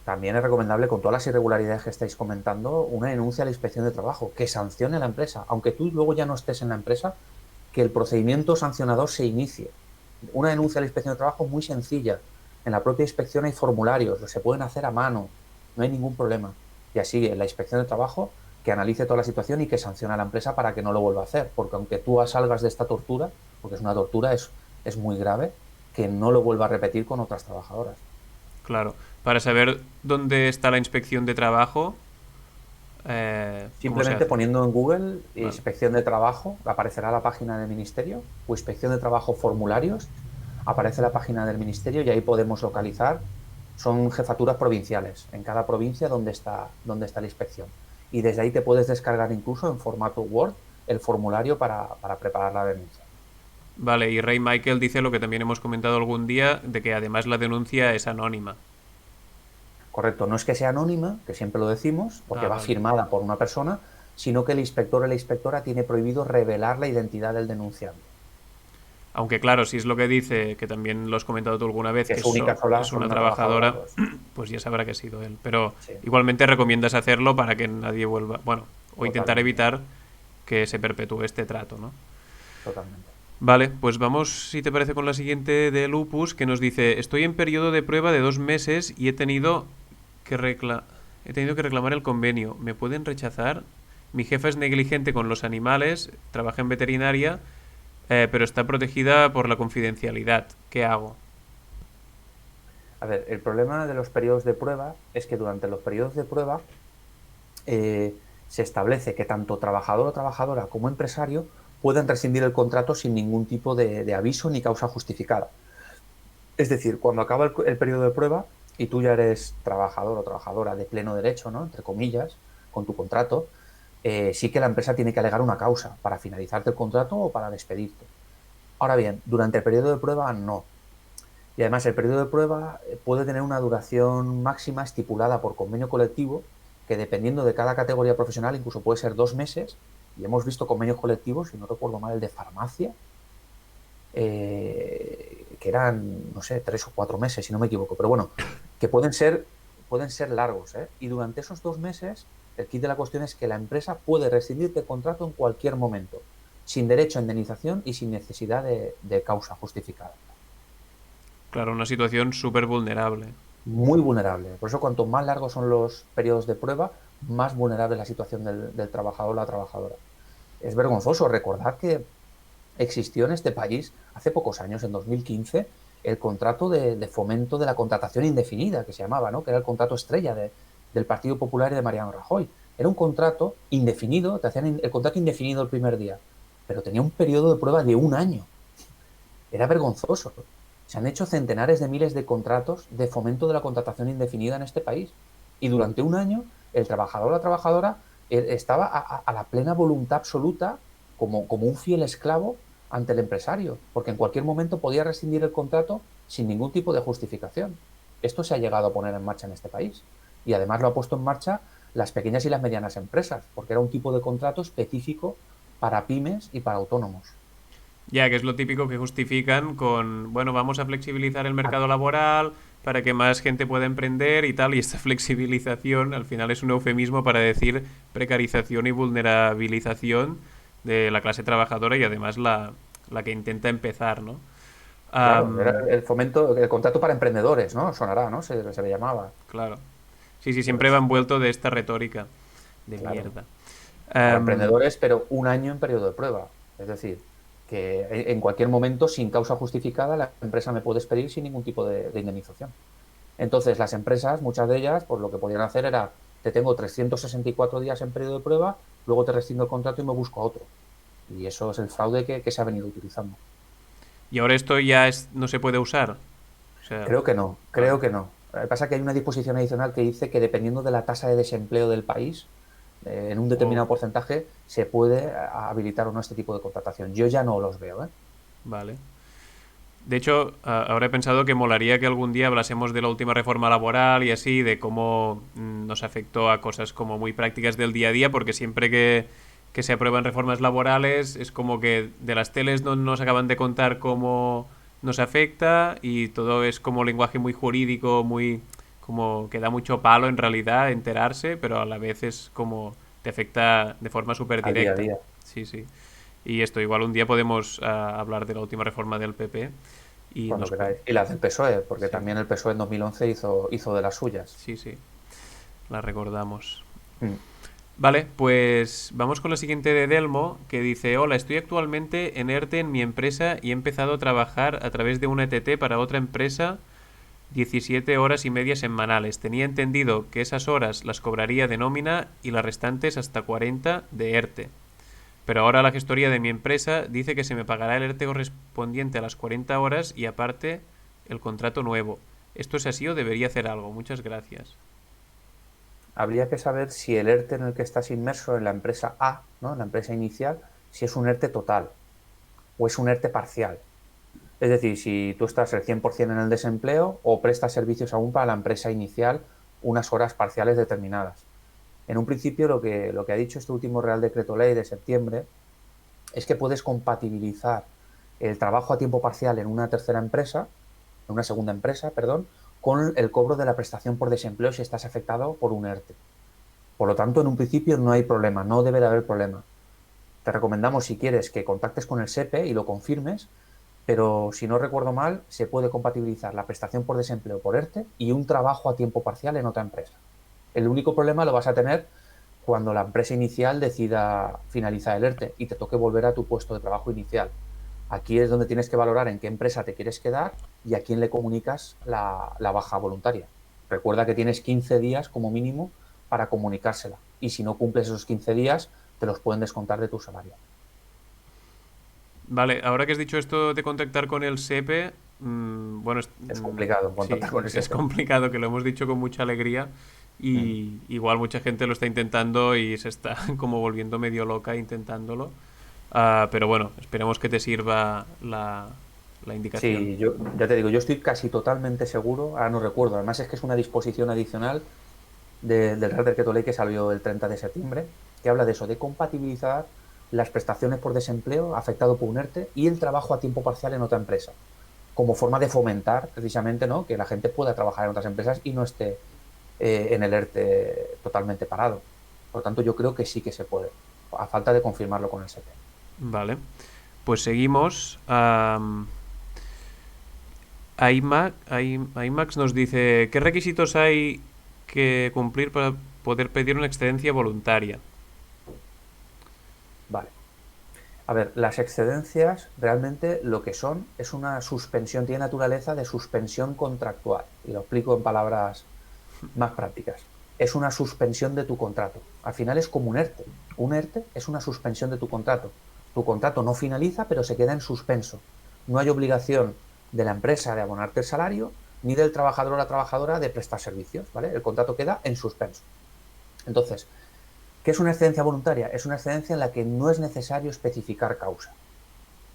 también es recomendable, con todas las irregularidades que estáis comentando, una denuncia a la inspección de trabajo, que sancione a la empresa. Aunque tú luego ya no estés en la empresa, que el procedimiento sancionador se inicie. Una denuncia a la inspección de trabajo muy sencilla. En la propia inspección hay formularios, se pueden hacer a mano, no hay ningún problema. Y así, en la inspección de trabajo, que analice toda la situación y que sancione a la empresa para que no lo vuelva a hacer. Porque aunque tú salgas de esta tortura, porque es una tortura, es muy grave, que no lo vuelva a repetir con otras trabajadoras. claro. Para saber dónde está la inspección de trabajo, ¿cómo se Simplemente hace? poniendo en Google Vale. inspección de trabajo, aparecerá la página del ministerio, o inspección de trabajo formularios, aparece la página del ministerio y ahí podemos localizar. Son jefaturas provinciales, en cada provincia donde está la inspección. Y desde ahí te puedes descargar incluso en formato Word el formulario para preparar la denuncia. Vale, y Rey Michael dice lo que también hemos comentado algún día, de que además la denuncia es anónima. Correcto, no es que sea anónima, que siempre lo decimos, porque Ah, va vale. firmada por una persona, sino que el inspector o la inspectora tiene prohibido revelar la identidad del denunciante, Aunque claro, si es lo que dice, que también lo has comentado tú alguna vez, que que es única sola, es son una una trabajadora, trabajadora, pues pues ya sabrá que ha sido él. Pero sí, igualmente recomiendas hacerlo para que nadie vuelva, bueno, o intentar totalmente, evitar que se perpetúe este trato, ¿no? totalmente. Vale, pues vamos, si te parece, con la siguiente de Lupus, que nos dice, estoy en periodo de prueba de 2 meses y he tenido que he tenido que reclamar el convenio. ¿Me pueden rechazar? Mi jefa es negligente con los animales, trabaja en veterinaria, pero está protegida por la confidencialidad. ¿Qué hago? A ver, el problema de los periodos de prueba es que durante los periodos de prueba se establece que tanto trabajador o trabajadora como empresario pueden rescindir el contrato sin ningún tipo de aviso ni causa justificada. Es decir, cuando acaba el periodo de prueba y tú ya eres trabajador o trabajadora de pleno derecho, ¿no? Entre comillas, con tu contrato, sí que la empresa tiene que alegar una causa para finalizarte el contrato o para despedirte. Ahora bien, durante el periodo de prueba no. Y además el periodo de prueba puede tener una duración máxima estipulada por convenio colectivo que dependiendo de cada categoría profesional incluso puede ser 2 meses. Y hemos visto convenios colectivos, si no recuerdo mal, el de farmacia, que eran, no sé, 3 o 4 meses, si no me equivoco. Pero bueno, que pueden ser largos. Y durante esos 2 meses, el kit de la cuestión es que la empresa puede rescindirte el contrato en cualquier momento, sin derecho a indemnización y sin necesidad de causa justificada. Claro, una situación súper vulnerable. Muy vulnerable. Por eso, cuanto más largos son los periodos de prueba, más vulnerable es la situación del trabajador o la trabajadora. Es vergonzoso recordar que existió en este país hace pocos años, en 2015, el contrato de fomento de la contratación indefinida, que se llamaba, ¿no? Que era el contrato estrella del Partido Popular y de Mariano Rajoy. Era un contrato indefinido, te hacían el contrato indefinido el primer día, pero tenía un periodo de prueba de un año. Era vergonzoso. Se han hecho centenares de miles de contratos de fomento de la contratación indefinida en este país. Y durante un año, el trabajador o la trabajadora estaba a la plena voluntad absoluta, como un fiel esclavo ante el empresario, porque en cualquier momento podía rescindir el contrato sin ningún tipo de justificación. Esto se ha llegado a poner en marcha en este país. Y además lo ha puesto en marcha las pequeñas y las medianas empresas, porque era un tipo de contrato específico para pymes y para autónomos. Ya, que es lo típico que justifican con, bueno, vamos a flexibilizar el mercado laboral para que más gente pueda emprender y tal, y esta flexibilización al final es un eufemismo para decir precarización y vulnerabilización de la clase trabajadora y además la que intenta empezar, ¿no? Claro, era Am, el fomento, el contrato para emprendedores, ¿no? Sonará, ¿no? Se le llamaba. claro. Sí, sí, siempre va Pues, envuelto de esta retórica de claro, mierda. para Am, emprendedores, pero un año en periodo de prueba. Es decir, que en cualquier momento, sin causa justificada, la empresa me puede despedir sin ningún tipo de indemnización. Entonces, las empresas, muchas de ellas, pues lo que podían hacer era, te tengo 364 días en periodo de prueba, luego te rescindo el contrato y me busco otro. Y eso es el fraude que se ha venido utilizando. y ahora esto ya no se puede usar. O sea, Creo que no, vale. creo que no. Lo que pasa es que hay una disposición adicional que dice que dependiendo de la tasa de desempleo del país, en un Wow, determinado porcentaje, se puede habilitar o no este tipo de contratación. Yo ya no los veo, ¿eh? vale. De hecho, ahora he pensado que molaría que algún día hablásemos de la última reforma laboral y así, de cómo nos afectó a cosas como muy prácticas del día a día, porque siempre que se aprueban reformas laborales es como que de las teles no nos acaban de contar cómo nos afecta y todo es como lenguaje muy jurídico, muy como que da mucho palo en realidad enterarse, pero a la vez es como te afecta de forma súper Al día a directa. día, Sí, sí. Y esto, igual un día podemos hablar de la última reforma del PP y cuando nos... queráis. Y las del PSOE, porque Sí, también el PSOE en 2011 hizo de las suyas. sí, sí, la recordamos. Mm. Vale, pues vamos con la siguiente de Delmo, que dice, hola, estoy actualmente en ERTE en mi empresa y he empezado a trabajar a través de una ETT para otra empresa 17 horas y media semanales. Tenía entendido que esas horas las cobraría de nómina y las restantes hasta 40 de ERTE. Pero ahora la gestoría de mi empresa dice que se me pagará el ERTE correspondiente a las 40 horas y aparte el contrato nuevo. ¿Esto es así o debería hacer algo? Muchas gracias. Habría que saber si el ERTE en el que estás inmerso en la empresa A, ¿no? En la empresa inicial, si es un ERTE total o es un ERTE parcial. Es decir, si tú estás el 100% en el desempleo o prestas servicios aún para la empresa inicial unas horas parciales determinadas. En un principio, lo que ha dicho este último Real Decreto Ley de septiembre es que puedes compatibilizar el trabajo a tiempo parcial en una tercera empresa, en una segunda empresa, perdón, con el cobro de la prestación por desempleo si estás afectado por un ERTE. Por lo tanto, en un principio no hay problema, no debe de haber problema. Te recomendamos, si quieres, que contactes con el SEPE y lo confirmes, pero si no recuerdo mal, se puede compatibilizar la prestación por desempleo por ERTE y un trabajo a tiempo parcial en otra empresa. El único problema lo vas a tener cuando la empresa inicial decida finalizar el ERTE y te toque volver a tu puesto de trabajo inicial. Aquí es donde tienes que valorar en qué empresa te quieres quedar y a quién le comunicas la baja voluntaria. Recuerda que tienes 15 días como mínimo para comunicársela y si no cumples esos 15 días te los pueden descontar de tu salario. Vale, ahora que has dicho esto de contactar con el SEPE, bueno, Es complicado sí, contactar con ese es tema. complicado, que lo hemos dicho con mucha alegría y igual mucha gente lo está intentando y se está como volviendo medio loca intentándolo. Pero bueno, esperemos que te sirva la indicación. Sí, yo ya te digo, yo estoy casi totalmente seguro, ahora no recuerdo, además es que es una disposición adicional del Real Decreto Ley que salió el 30 de septiembre, que habla de eso, de compatibilizar las prestaciones por desempleo afectado por un ERTE y el trabajo a tiempo parcial en otra empresa, como forma de fomentar precisamente, ¿no?, que la gente pueda trabajar en otras empresas y no esté en el ERTE totalmente parado. Por lo tanto, yo creo que sí que se puede, a falta de confirmarlo con el SEPE. Vale, pues seguimos. IMAX nos dice, ¿qué requisitos hay que cumplir para poder pedir una excedencia voluntaria? Vale. A ver, las excedencias realmente lo que son es una suspensión, tiene naturaleza de suspensión contractual. Y lo explico en palabras más prácticas. Es una suspensión de tu contrato. Al final es como un ERTE. Un ERTE es una suspensión de tu contrato. Tu contrato no finaliza, pero se queda en suspenso. No hay obligación de la empresa de abonarte el salario, ni del trabajador o la trabajadora de prestar servicios, ¿vale? El contrato queda en suspenso. Entonces, ¿qué es una excedencia voluntaria? Es una excedencia en la que no es necesario especificar causa,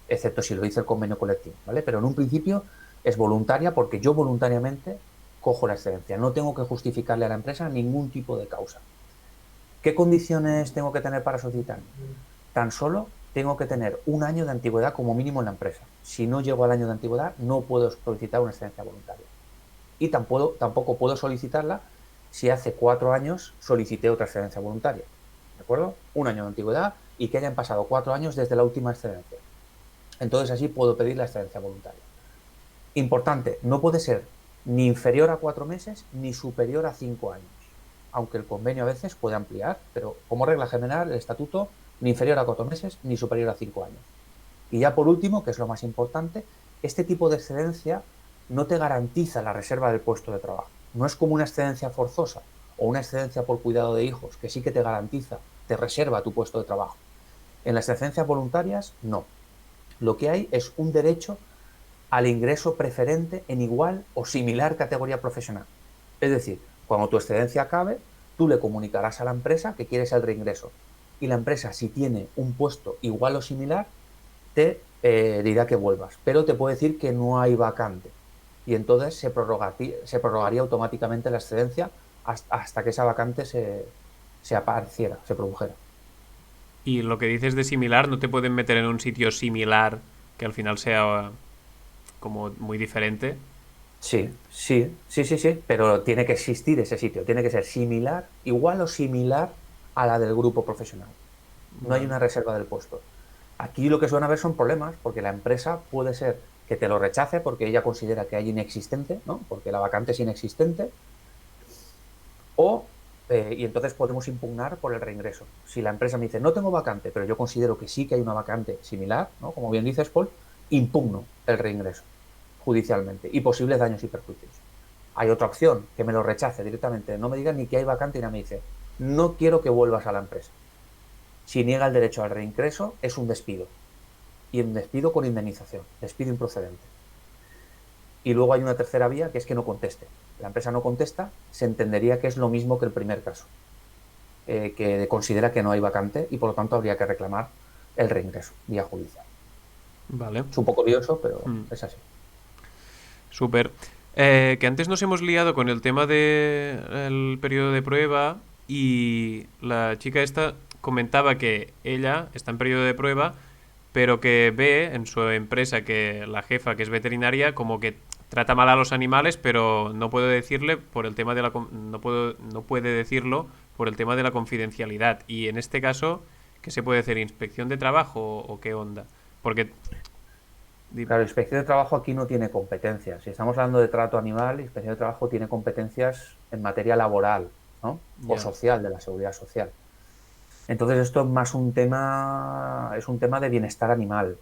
excepto si lo dice el convenio colectivo, ¿vale? Pero en un principio es voluntaria porque yo voluntariamente cojo la excedencia. No tengo que justificarle a la empresa ningún tipo de causa. ¿Qué condiciones tengo que tener para solicitar? Tan solo tengo que tener un año de antigüedad como mínimo en la empresa. Si no llego al año de antigüedad, no puedo solicitar una excedencia voluntaria. Y tampoco puedo solicitarla si hace 4 años solicité otra excedencia voluntaria. ¿De acuerdo? Un año de antigüedad y que hayan pasado 4 años desde la última excedencia. Entonces así puedo pedir la excedencia voluntaria. Importante, no puede ser ni inferior a 4 meses ni superior a 5 años. Aunque el convenio a veces puede ampliar, pero como regla general, el estatuto ni inferior a 4 meses ni superior a 5 años. Y ya por último, que es lo más importante, este tipo de excedencia no te garantiza la reserva del puesto de trabajo. No es como una excedencia forzosa o una excedencia por cuidado de hijos, que sí que te garantiza, te reserva tu puesto de trabajo. En las excedencias voluntarias, no. Lo que hay es un derecho al ingreso preferente en igual o similar categoría profesional. Es decir, cuando tu excedencia acabe, tú le comunicarás a la empresa que quieres el reingreso. Y la empresa, si tiene un puesto igual o similar, te dirá que vuelvas. Pero te puede decir que no hay vacante. Y entonces se prorrogaría automáticamente la excedencia hasta que esa vacante se apareciera, se produjera. Y lo que dices de similar, no te pueden meter en un sitio similar que al final sea como muy diferente. Sí, sí, sí, sí, sí, pero tiene que existir ese sitio, tiene que ser similar, igual o similar a la del grupo profesional. No hay Vale. una reserva del puesto. Aquí lo que suele haber son problemas, porque la empresa puede ser que te lo rechace porque ella considera que hay inexistente, ¿no? Porque la vacante es inexistente, o, y entonces podemos impugnar por el reingreso. Si la empresa me dice, no tengo vacante, pero yo considero que sí que hay una vacante similar, ¿no?, como bien dices, Paul, impugno el reingreso judicialmente y posibles daños y perjuicios. Hay otra opción, que me lo rechace directamente, no me diga ni que hay vacante y nada, me dice, no quiero que vuelvas a la empresa. Si niega el derecho al reingreso, es un despido. Y un despido con indemnización, despido improcedente. Y luego hay una tercera vía, que es que no conteste. La empresa no contesta, se entendería que es lo mismo que el primer caso, que considera que no hay vacante y por lo tanto habría que reclamar el reingreso vía judicial. Vale. Es un poco lioso, pero Mm, es así. súper. Que antes nos hemos liado con el tema del periodo de prueba y la chica esta comentaba que ella está en periodo de prueba, pero que ve en su empresa que la jefa, que es veterinaria, como que trata mal a los animales, pero no puedo decirle por el tema de no puede decirlo por el tema de la confidencialidad. Y en este caso, ¿qué se puede hacer? ¿Inspección de trabajo o qué onda? Porque Claro, Inspección de Trabajo aquí no tiene competencias. Si estamos hablando de trato animal, Inspección de Trabajo tiene competencias en materia laboral, ¿no? O Ya. social, de la seguridad social. Entonces esto es más es un tema de bienestar animal.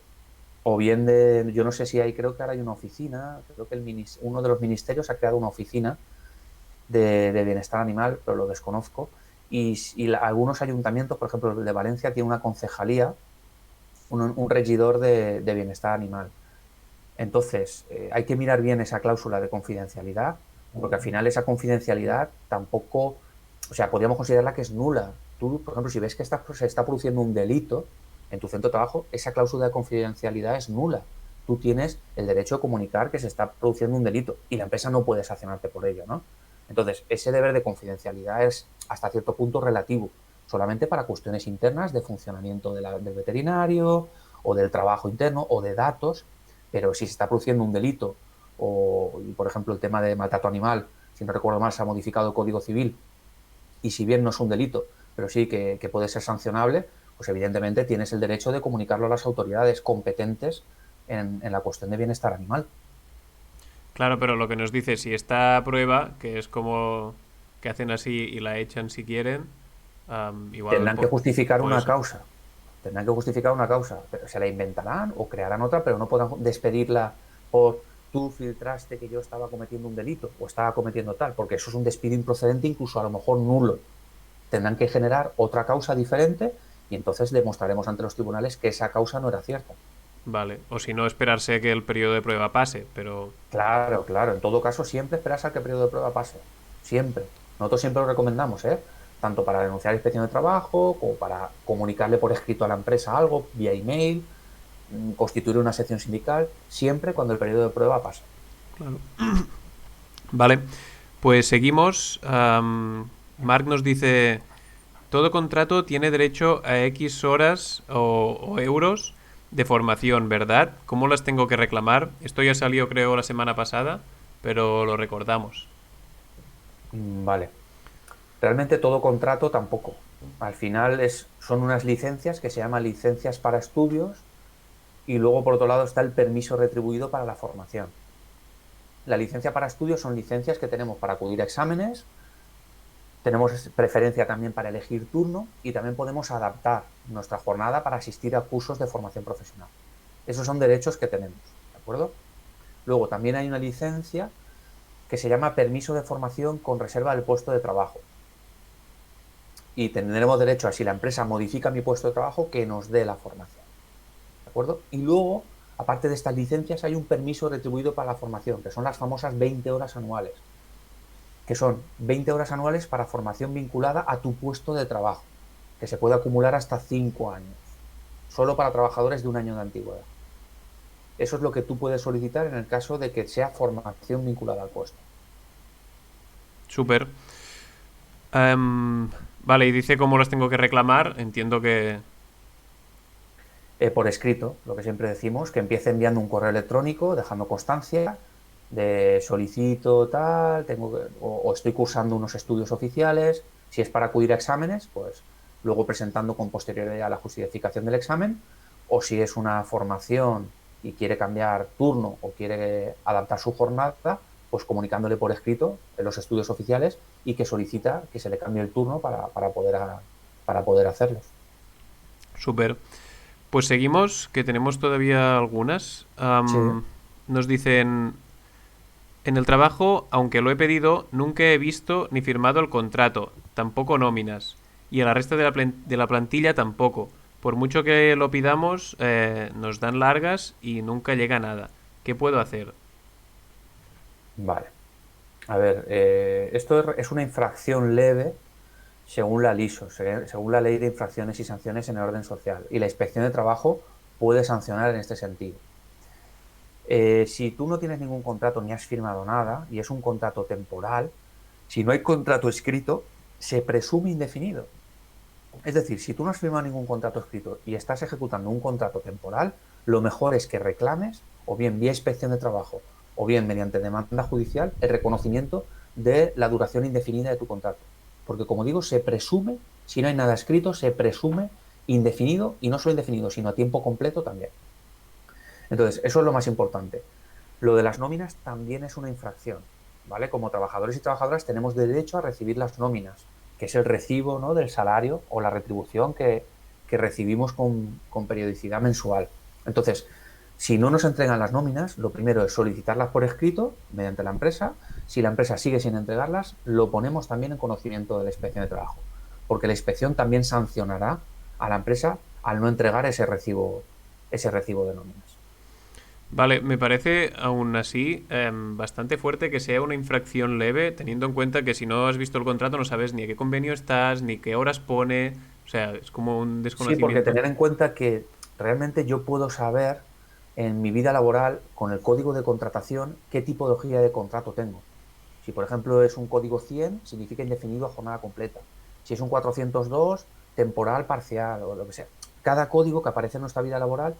O bien yo no sé si hay, creo que ahora hay una oficina, creo que uno de los ministerios ha creado una oficina de bienestar animal, pero lo desconozco. Algunos ayuntamientos, por ejemplo, el de Valencia tiene una concejalía, un regidor de bienestar animal. Entonces, hay que mirar bien esa cláusula de confidencialidad, porque al final esa confidencialidad tampoco, o sea, podríamos considerarla que es nula. Tú, por ejemplo, si ves que se está produciendo un delito en tu centro de trabajo, esa cláusula de confidencialidad es nula. Tú tienes el derecho de comunicar que se está produciendo un delito y la empresa no puede sancionarte por ello, ¿no? Entonces, ese deber de confidencialidad es hasta cierto punto relativo, solamente para cuestiones internas de funcionamiento del veterinario o del trabajo interno o de datos, pero si se está produciendo un delito o, por ejemplo, el tema de maltrato animal, si no recuerdo mal, se ha modificado el Código Civil y si bien no es un delito, pero sí que puede ser sancionable, pues evidentemente tienes el derecho de comunicarlo a las autoridades competentes en la cuestión de bienestar animal. Claro, pero lo que nos dice, si esta prueba, que es como que hacen así y la echan si quieren, igual Tendrán que justificar por una eso. causa, tendrán que justificar una causa, pero se la inventarán o crearán otra, pero no podrán despedirla por tú filtraste que yo estaba cometiendo un delito o estaba cometiendo tal, porque eso es un despido improcedente, incluso a lo mejor nulo. Tendrán que generar otra causa diferente y entonces demostraremos ante los tribunales que esa causa no era cierta. Vale, o si no, esperarse que el periodo de prueba pase, pero Claro, claro. En todo caso, siempre esperas a que el periodo de prueba pase. Siempre. Nosotros siempre lo recomendamos, ¿eh? Tanto para denunciar inspección de trabajo, como para comunicarle por escrito a la empresa algo, vía email, constituir una sección sindical, siempre cuando el periodo de prueba pase. claro. Vale, pues seguimos. Mark nos dice, todo contrato tiene derecho a X horas o euros de formación, ¿verdad? ¿Cómo las tengo que reclamar? Esto ya salió creo la semana pasada, pero lo recordamos. Vale. Realmente todo contrato tampoco. Al final son unas licencias que se llaman licencias para estudios y luego por otro lado está el permiso retribuido para la formación. La licencia para estudios son licencias que tenemos para acudir a exámenes, tenemos preferencia también para elegir turno y también podemos adaptar nuestra jornada para asistir a cursos de formación profesional. Esos son derechos que tenemos, ¿de acuerdo? Luego también hay una licencia que se llama permiso de formación con reserva del puesto de trabajo. Y tendremos derecho a, si la empresa modifica mi puesto de trabajo, que nos dé la formación, ¿de acuerdo? Y luego, aparte de estas licencias, hay un permiso retribuido para la formación, que son las famosas 20 horas anuales, que son 20 horas anuales para formación vinculada a tu puesto de trabajo, que se puede acumular hasta 5 años, solo para trabajadores de un año de antigüedad. Eso es lo que tú puedes solicitar en el caso de que sea formación vinculada al puesto. Súper. Vale, y dice cómo las tengo que reclamar. Entiendo que... Por escrito, lo que siempre decimos, que empiece enviando un correo electrónico, dejando constancia de solicito tal, o estoy cursando unos estudios oficiales. Si es para acudir a exámenes, pues luego presentando con posterioridad la justificación del examen, o si es una formación y quiere cambiar turno o quiere adaptar su jornada, pues comunicándole por escrito en los estudios oficiales y que solicita que se le cambie el turno para poder hacerlos. Súper. Pues seguimos, que tenemos todavía algunas. Sí. Nos dicen, en el trabajo, aunque lo he pedido, nunca he visto ni firmado el contrato, tampoco nóminas. Y a la resta de la plantilla tampoco. Por mucho que lo pidamos, nos dan largas y nunca llega nada. ¿Qué puedo hacer? Vale. A ver, esto es una infracción leve según la LISO, según la Ley de Infracciones y Sanciones en el Orden Social. Y la Inspección de Trabajo puede sancionar en este sentido. Si tú no tienes ningún contrato ni has firmado nada y es un contrato temporal, si no hay contrato escrito, se presume indefinido. Es decir, si tú no has firmado ningún contrato escrito y estás ejecutando un contrato temporal, lo mejor es que reclames, o bien vía inspección de trabajo, o bien mediante demanda judicial, el reconocimiento de la duración indefinida de tu contrato. Porque, como digo, se presume, si no hay nada escrito, se presume indefinido, y no solo indefinido, sino a tiempo completo también. Entonces, eso es lo más importante. Lo de las nóminas también es una infracción. ¿vale? Como trabajadores y trabajadoras tenemos derecho a recibir las nóminas, que es el recibo, ¿no?, del salario o la retribución que recibimos con periodicidad mensual. Entonces, si no nos entregan las nóminas, lo primero es solicitarlas por escrito mediante la empresa. Si la empresa sigue sin entregarlas, lo ponemos también en conocimiento de la Inspección de Trabajo, porque la inspección también sancionará a la empresa al no entregar ese recibo de nóminas. Vale, me parece aún así bastante fuerte que sea una infracción leve, teniendo en cuenta que si no has visto el contrato no sabes ni a qué convenio estás, ni qué horas pone, o sea, es como un Sí, porque desconocimiento. tener en cuenta que realmente yo puedo saber en mi vida laboral, con el código de contratación, qué tipología de contrato tengo. Si, por ejemplo, es un código 100, significa indefinido a jornada completa. Si es un 402, temporal, parcial o lo que sea. Cada código que aparece en nuestra vida laboral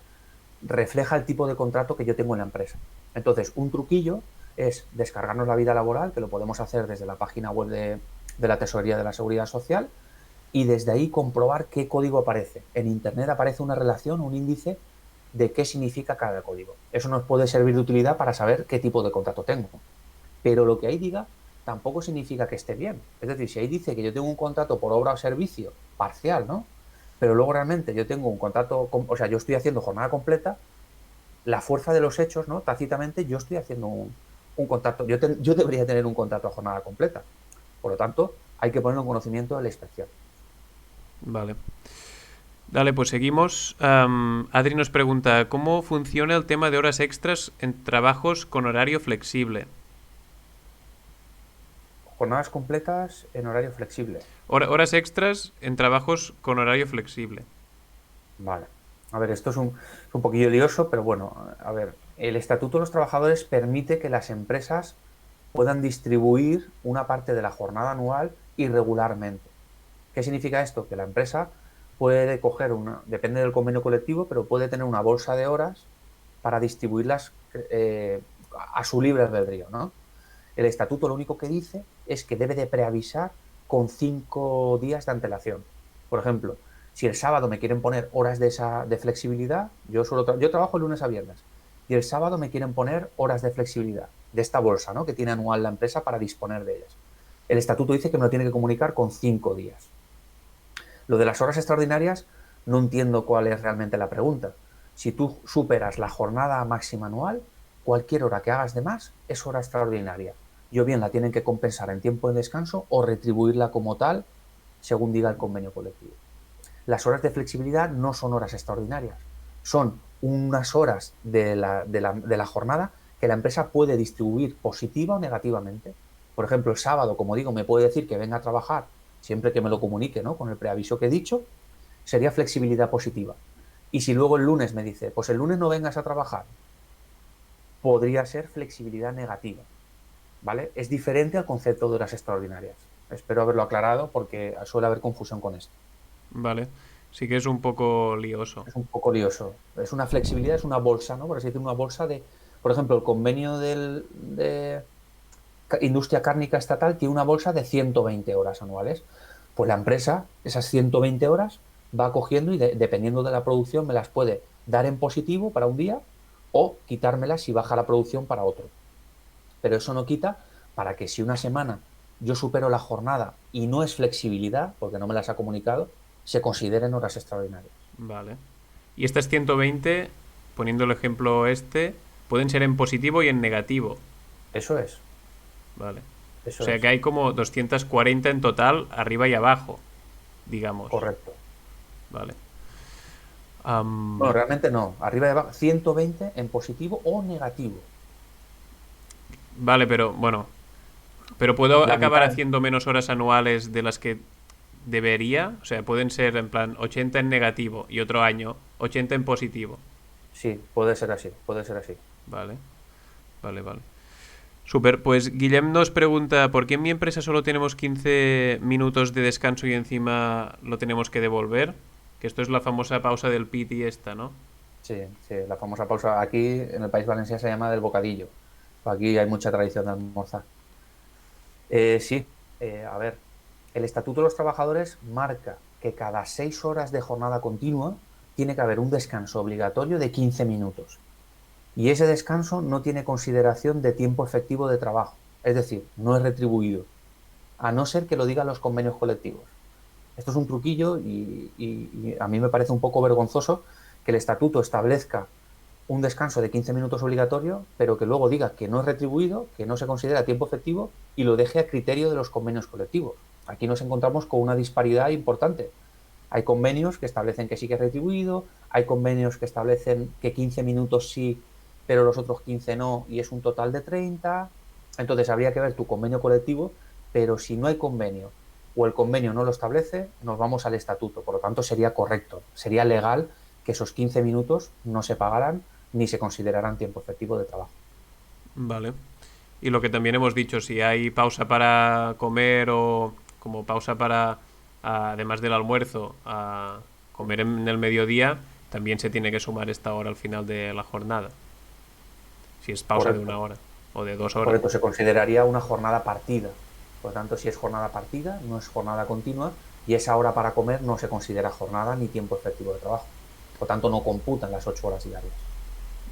refleja el tipo de contrato que yo tengo en la empresa. Entonces, un truquillo es descargarnos la vida laboral, que lo podemos hacer desde la página web de la Tesorería de la Seguridad Social, y desde ahí comprobar qué código aparece. En Internet aparece una relación, un índice de qué significa cada código. Eso nos puede servir de utilidad para saber qué tipo de contrato tengo. Pero lo que ahí diga tampoco significa que esté bien. Es decir, si ahí dice que yo tengo un contrato por obra o servicio parcial, ¿no? Pero luego realmente yo tengo un contrato, o sea, yo estoy haciendo jornada completa, la fuerza de los hechos, ¿no? Tácitamente yo estoy haciendo un contrato, yo debería tener un contrato a jornada completa. Por lo tanto, hay que ponerlo en conocimiento de la inspección. Vale. Dale, pues seguimos. Adri nos pregunta, ¿cómo funciona el tema de horas extras en trabajos con horario flexible? Jornadas completas en horario flexible. Horas extras en trabajos con horario flexible. Vale. A ver, esto es un poquillo lioso, pero bueno, a ver, el Estatuto de los Trabajadores permite que las empresas puedan distribuir una parte de la jornada anual irregularmente. ¿Qué significa esto? Que la empresa puede coger depende del convenio colectivo, pero puede tener una bolsa de horas para distribuirlas a su libre albedrío, ¿no? El estatuto lo único que dice es que debe de preavisar con 5 días de antelación. Por ejemplo, si el sábado me quieren poner horas de flexibilidad, yo trabajo de lunes a viernes, y el sábado me quieren poner horas de flexibilidad, de esta bolsa, ¿no?, que tiene anual la empresa para disponer de ellas. El estatuto dice que me lo tiene que comunicar con 5 días. Lo de las horas extraordinarias, no entiendo cuál es realmente la pregunta. Si tú superas la jornada máxima anual, cualquier hora que hagas de más es hora extraordinaria. Y o bien la tienen que compensar en tiempo de descanso o retribuirla como tal, según diga el convenio colectivo. Las horas de flexibilidad no son horas extraordinarias, son unas horas de la jornada que la empresa puede distribuir positiva o negativamente. Por ejemplo, el sábado, como digo, me puede decir que venga a trabajar siempre que me lo comunique, ¿no?, con el preaviso que he dicho, sería flexibilidad positiva. Y si luego el lunes me dice, pues el lunes no vengas a trabajar, podría ser flexibilidad negativa, ¿vale? Es diferente al concepto de horas extraordinarias. Espero haberlo aclarado porque suele haber confusión con esto. Vale. Sí que es un poco lioso. Es un poco lioso. Es una flexibilidad, es una bolsa, ¿no? Por así decirlo, una bolsa de, por ejemplo, el convenio de industria cárnica estatal tiene una bolsa de 120 horas anuales. Pues la empresa, esas 120 horas, va cogiendo y dependiendo de la producción me las puede dar en positivo para un día o quitármelas si baja la producción para otro. Pero eso no quita para que si una semana yo supero la jornada y no es flexibilidad, porque no me las ha comunicado, se consideren horas extraordinarias. Vale. Y estas 120, poniendo el ejemplo este, pueden ser en positivo y en negativo. Eso es, Vale. O eso sea que es, hay como 240 en total, arriba y abajo, digamos. correcto. Vale. Bueno, Am, realmente no, arriba y abajo, 120 en positivo o negativo. vale, pero bueno. Pero puedo La acabar mitad, haciendo menos horas anuales de las que debería. O sea, pueden ser en plan 80 en negativo y otro año 80 en positivo. sí, puede ser así, puede ser así. Vale, vale, vale. Super, pues Guillem nos pregunta, ¿por qué en mi empresa solo tenemos 15 minutos de descanso y encima lo tenemos que devolver? Que esto es la famosa pausa del pit y esta, ¿no? Sí, sí, la famosa pausa. Aquí en el País Valenciano se llama del bocadillo. Aquí hay mucha tradición de almorzar. Sí, a ver, el Estatuto de los Trabajadores marca que cada 6 horas de jornada continua tiene que haber un descanso obligatorio de 15 minutos. Y ese descanso no tiene consideración de tiempo efectivo de trabajo. Es decir, no es retribuido, a no ser que lo digan los convenios colectivos. Esto es un truquillo y a mí me parece un poco vergonzoso que el estatuto establezca un descanso de 15 minutos obligatorio, pero que luego diga que no es retribuido, que no se considera tiempo efectivo y lo deje a criterio de los convenios colectivos. Aquí nos encontramos con una disparidad importante. Hay convenios que establecen que sí que es retribuido, hay convenios que establecen que 15 minutos sí, pero los otros 15 no, y es un total de 30. Entonces habría que ver tu convenio colectivo, pero si no hay convenio o el convenio no lo establece, nos vamos al estatuto. Por lo tanto, sería correcto, sería legal que esos 15 minutos no se pagaran ni se consideraran tiempo efectivo de trabajo. Vale. Y lo que también hemos dicho, si hay pausa para comer o como pausa para, además del almuerzo, a comer en el mediodía, también se tiene que sumar esta hora al final de la jornada. Si es pausa de Correcto. 1 hora o de 2 horas. Correcto, se consideraría una jornada partida. Por lo tanto, si es jornada partida, no es jornada continua y esa hora para comer no se considera jornada ni tiempo efectivo de trabajo. Por lo tanto, no computan las 8 horas diarias.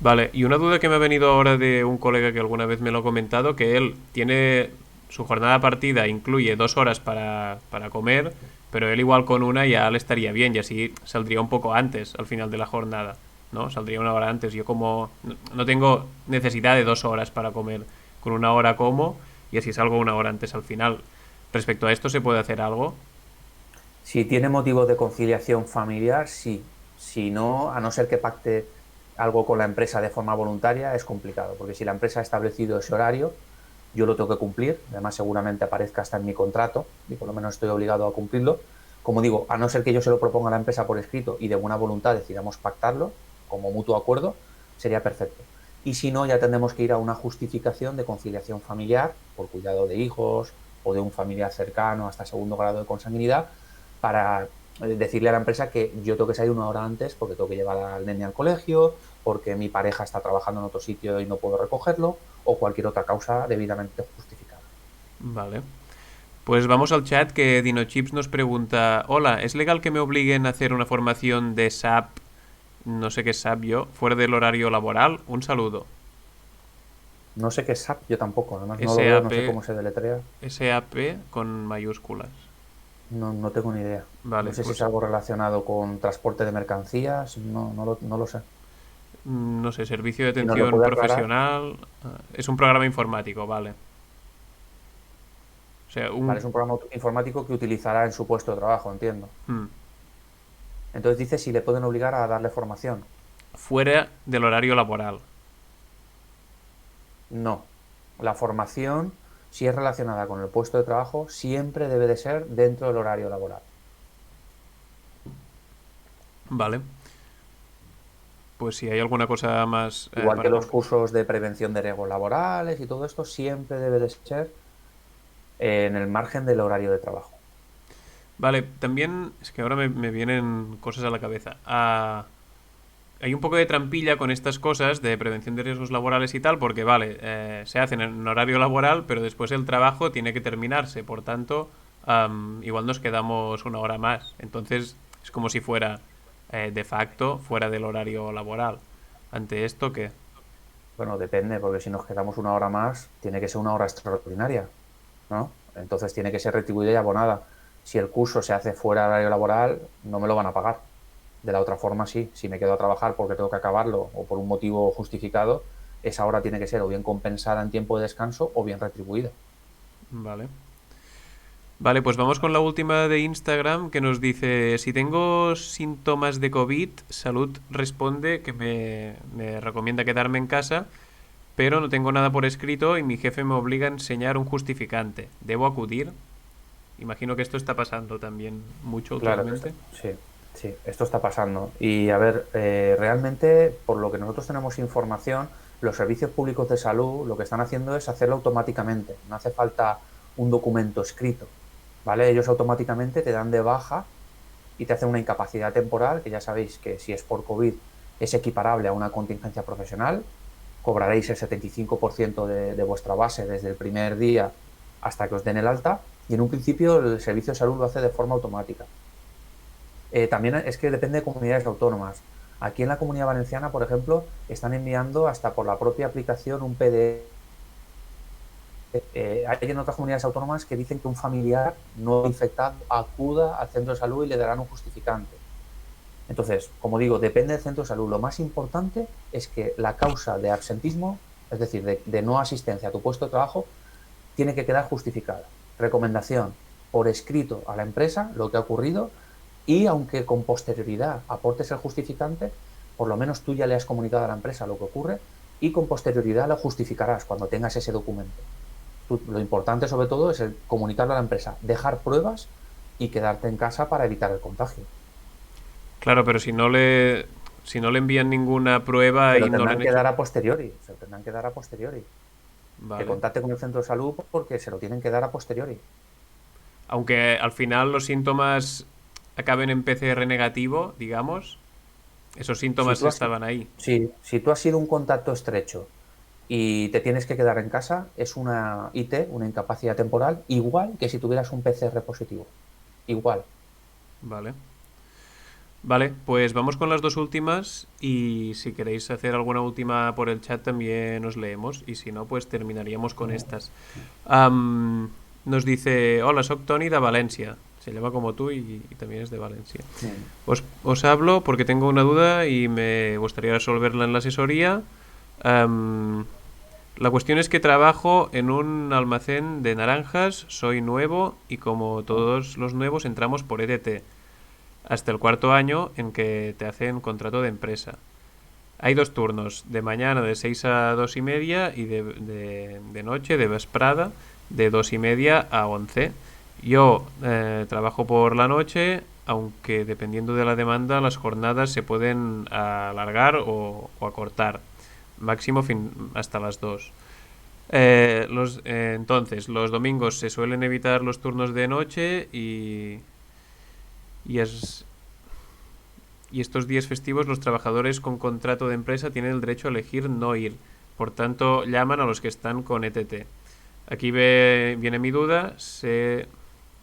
Vale, y una duda que me ha venido ahora de un colega que alguna vez me lo ha comentado, que él tiene su jornada partida, incluye 2 horas para comer, pero él igual con una ya le estaría bien y así saldría un poco antes al final de la jornada, ¿no? Saldría 1 hora antes. Yo como no tengo necesidad de 2 horas para comer, con 1 hora como y así salgo 1 hora antes al final. Respecto a esto, ¿se puede hacer algo? Si tiene motivos de conciliación familiar, sí. Si no, a no ser que pacte algo con la empresa de forma voluntaria, es complicado, porque si la empresa ha establecido ese horario, yo lo tengo que cumplir, además seguramente aparezca hasta en mi contrato y por lo menos estoy obligado a cumplirlo. Como digo, a no ser que yo se lo proponga a la empresa por escrito y de buena voluntad decidamos pactarlo como mutuo acuerdo, sería perfecto. Y si no, ya tendremos que ir a una justificación de conciliación familiar por cuidado de hijos o de un familiar cercano hasta segundo grado de consanguinidad para decirle a la empresa que yo tengo que salir 1 hora antes porque tengo que llevar al nene al colegio, porque mi pareja está trabajando en otro sitio y no puedo recogerlo, o cualquier otra causa debidamente justificada. Vale. Pues vamos al chat que DinoChips nos pregunta: Hola, ¿es legal que me obliguen a hacer una formación de SAP, no sé qué es SAP yo, fuera del horario laboral? Un saludo. No sé qué es SAP, yo tampoco, además no lo veo, no sé SAP, cómo se deletrea, SAP con mayúsculas. no tengo ni idea. No Vale, sé si es pues algo relacionado con transporte de mercancías, no lo sé. no sé, servicio de Si nos lo atención puede aclarar, profesional. Es un programa informático, vale. O sea, vale, es un programa informático que utilizará en su puesto de trabajo, entiendo. hmm, Entonces dice si le pueden obligar a darle formación. fuera del horario laboral. No. La formación, si es relacionada con el puesto de trabajo, siempre debe de ser dentro del horario laboral. Vale. Pues si hay alguna cosa más Igual que para los completar. cursos de prevención de riesgos laborales y todo esto, siempre debe de ser en el margen del horario de trabajo. Vale, también es que ahora me vienen cosas a la cabeza. Hay un poco de trampilla con estas cosas de prevención de riesgos laborales y tal, porque vale, se hacen en horario laboral, pero después el trabajo tiene que terminarse. Por tanto, igual nos quedamos 1 hora más. Entonces es como si fuera de facto fuera del horario laboral. Ante esto, ¿qué? Bueno, depende, porque si nos quedamos 1 hora más, tiene que ser 1 hora extraordinaria, ¿no? Entonces tiene que ser retribuida y abonada. Si el curso se hace fuera del horario laboral, no me lo van a pagar. De la otra forma, sí. Si me quedo a trabajar porque tengo que acabarlo o por un motivo justificado, esa hora tiene que ser o bien compensada en tiempo de descanso o bien retribuida. Vale. Vale, pues vamos con la última de Instagram que nos dice: si tengo síntomas de COVID, Salud responde que me recomienda quedarme en casa, pero no tengo nada por escrito y mi jefe me obliga a enseñar un justificante. ¿Debo acudir? Imagino que esto está pasando también mucho Claro, últimamente. sí, sí, esto está pasando. Y a ver, realmente, por lo que nosotros tenemos información, los servicios públicos de salud lo que están haciendo es hacerlo automáticamente. No hace falta un documento escrito, ¿vale? Ellos automáticamente te dan de baja y te hacen una incapacidad temporal, que ya sabéis que si es por COVID es equiparable a una contingencia profesional. Cobraréis el 75% de vuestra base desde el primer día hasta que os den el alta. Y en un principio el servicio de salud lo hace de forma automática. También es que depende de comunidades autónomas. Aquí en la Comunidad Valenciana, por ejemplo, están enviando hasta por la propia aplicación un PDF hay en otras comunidades autónomas que dicen que un familiar no infectado acuda al centro de salud y le darán un justificante. Entonces, como digo, depende del centro de salud. Lo más importante es que la causa de absentismo, es decir, de no asistencia a tu puesto de trabajo, tiene que quedar justificada. Recomendación, por escrito a la empresa lo que ha ocurrido, y aunque con posterioridad aportes el justificante, por lo menos tú ya le has comunicado a la empresa lo que ocurre y con posterioridad lo justificarás cuando tengas ese documento. Lo importante sobre todo es comunicarlo a la empresa, dejar pruebas y quedarte en casa para evitar el contagio. Claro, pero si no le envían ninguna prueba Pero y no le han tendrán que hecho... dar a posteriori, se lo tendrán que dar a posteriori. Que Vale. contacte con el centro de salud porque se lo tienen que dar a posteriori. Aunque al final los síntomas acaben en PCR negativo, digamos, esos Si síntomas tú has, estaban ahí. si tú has sido un contacto estrecho y te tienes que quedar en casa, es una IT, una incapacidad temporal, igual que si tuvieras un PCR positivo. Igual. Vale. Vale, pues vamos con las dos últimas y si queréis hacer alguna última por el chat también os leemos y si no, pues terminaríamos con estas. Nos dice, hola, soy Tony de Valencia. Se llama como tú y también es de Valencia. Os hablo porque tengo una duda y me gustaría resolverla en la asesoría. La cuestión es que trabajo en un almacén de naranjas, soy nuevo y como todos los nuevos entramos por ETT hasta el cuarto año en que te hacen contrato de empresa. Hay dos turnos, de mañana de 6 a 2 y media y de noche, de vesprada, de 2 y media a 11. Yo trabajo por la noche, aunque dependiendo de la demanda las jornadas se pueden alargar o acortar, máximo hasta las 2. Entonces, los domingos se suelen evitar los turnos de noche y es, y estos días festivos los trabajadores con contrato de empresa tienen el derecho a elegir no ir. Por tanto, llaman a los que están con ETT. Aquí viene mi duda. Sé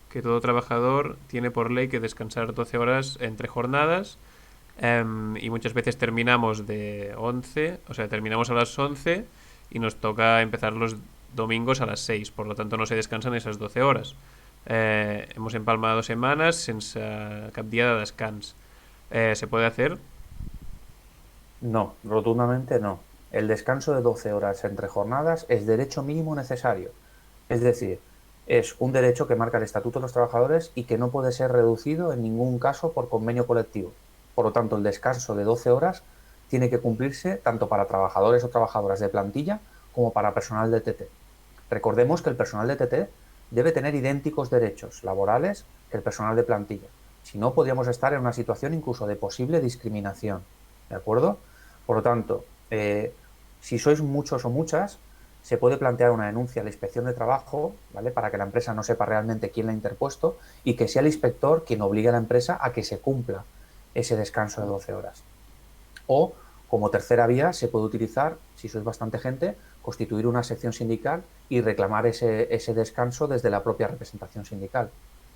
que todo trabajador tiene por ley que descansar 12 horas entre jornadas y muchas veces terminamos de 11, o sea, terminamos a las 11 y nos toca empezar los domingos a las 6, por lo tanto no se descansan esas 12 horas. Hemos empalmado setmanes sense cap dia de descans. ¿Se puede hacer? No, rotundamente no. El descanso de 12 horas entre jornadas es derecho mínimo necesario. Es decir, es un derecho que marca el Estatuto de los Trabajadores y que no puede ser reducido en ningún caso por convenio colectivo. Por lo tanto, el descanso de 12 horas tiene que cumplirse tanto para trabajadores o trabajadoras de plantilla como para personal de TT. Recordemos que el personal de TT debe tener idénticos derechos laborales que el personal de plantilla. Si no, podríamos estar en una situación incluso de posible discriminación. ¿De acuerdo? Por lo tanto, si sois muchos o muchas, se puede plantear una denuncia a la inspección de trabajo, ¿vale? Para que la empresa no sepa realmente quién la ha interpuesto y que sea el inspector quien obligue a la empresa a que se cumpla ese descanso de 12 horas. O, como tercera vía, se puede utilizar, si sois bastante gente, constituir una sección sindical y reclamar ese descanso desde la propia representación sindical.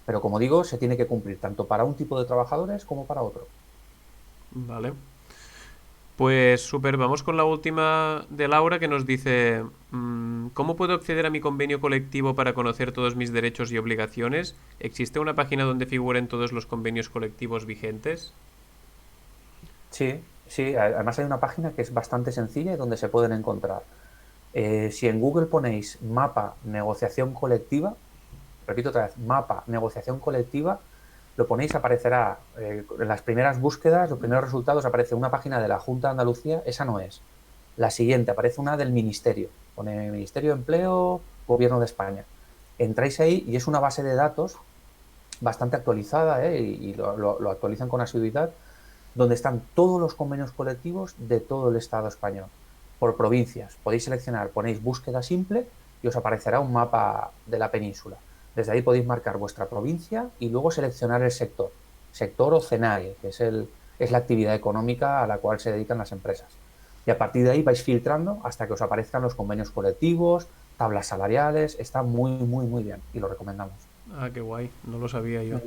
Pero, como digo, se tiene que cumplir tanto para un tipo de trabajadores como para otro. Vale. Pues súper, vamos con la última de Laura que nos dice, ¿cómo puedo acceder a mi convenio colectivo para conocer todos mis derechos y obligaciones? ¿Existe una página donde figuren todos los convenios colectivos vigentes? Sí, sí, además hay una página que es bastante sencilla y donde se pueden encontrar. Si en Google ponéis mapa negociación colectiva, repito otra vez, mapa negociación colectiva, lo ponéis, aparecerá en las primeras búsquedas, los primeros resultados, aparece una página de la Junta de Andalucía, esa no es. La siguiente aparece una del Ministerio, pone Ministerio de Empleo, Gobierno de España. Entráis ahí y es una base de datos bastante actualizada y lo actualizan con asiduidad, donde están todos los convenios colectivos de todo el Estado español, por provincias. Podéis seleccionar, ponéis búsqueda simple y os aparecerá un mapa de la península. Desde ahí podéis marcar vuestra provincia y luego seleccionar el sector o CENAE, que es la actividad económica a la cual se dedican las empresas. Y a partir de ahí vais filtrando hasta que os aparezcan los convenios colectivos, tablas salariales. Está muy, muy, muy bien y lo recomendamos. Ah, qué guay, no lo sabía yo.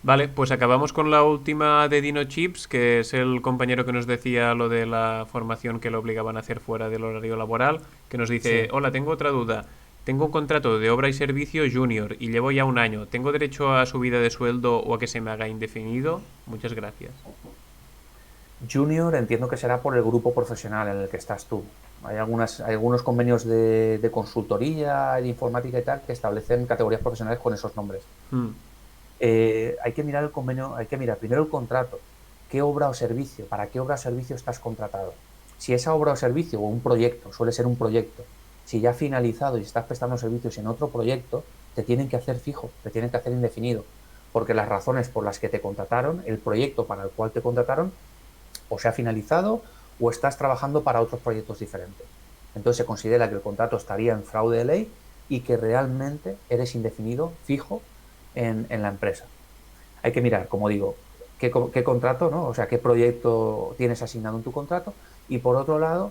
Vale, pues acabamos con la última de Dino Chips, que es el compañero que nos decía lo de la formación que lo obligaban a hacer fuera del horario laboral, que nos dice, Sí. hola, tengo otra duda. Tengo un contrato de obra y servicio junior y llevo ya un año. ¿Tengo derecho a subida de sueldo o a que se me haga indefinido? Muchas gracias. Junior entiendo que será por el grupo profesional en el que estás tú. Hay algunos convenios de consultoría, de informática y tal, que establecen categorías profesionales con esos nombres. Hmm. Hay que mirar el convenio, hay que mirar primero el contrato. ¿Qué obra o servicio? ¿Para qué obra o servicio estás contratado? Si esa obra o servicio o un proyecto, suele ser un proyecto, si ya ha finalizado y estás prestando servicios en otro proyecto, te tienen que hacer fijo, te tienen que hacer indefinido. Porque las razones por las que te contrataron, el proyecto para el cual te contrataron, o se ha finalizado o estás trabajando para otros proyectos diferentes. Entonces se considera que el contrato estaría en fraude de ley y que realmente eres indefinido, fijo, en la empresa. Hay que mirar, como digo, qué contrato, ¿no? O sea, qué proyecto tienes asignado en tu contrato. Y por otro lado,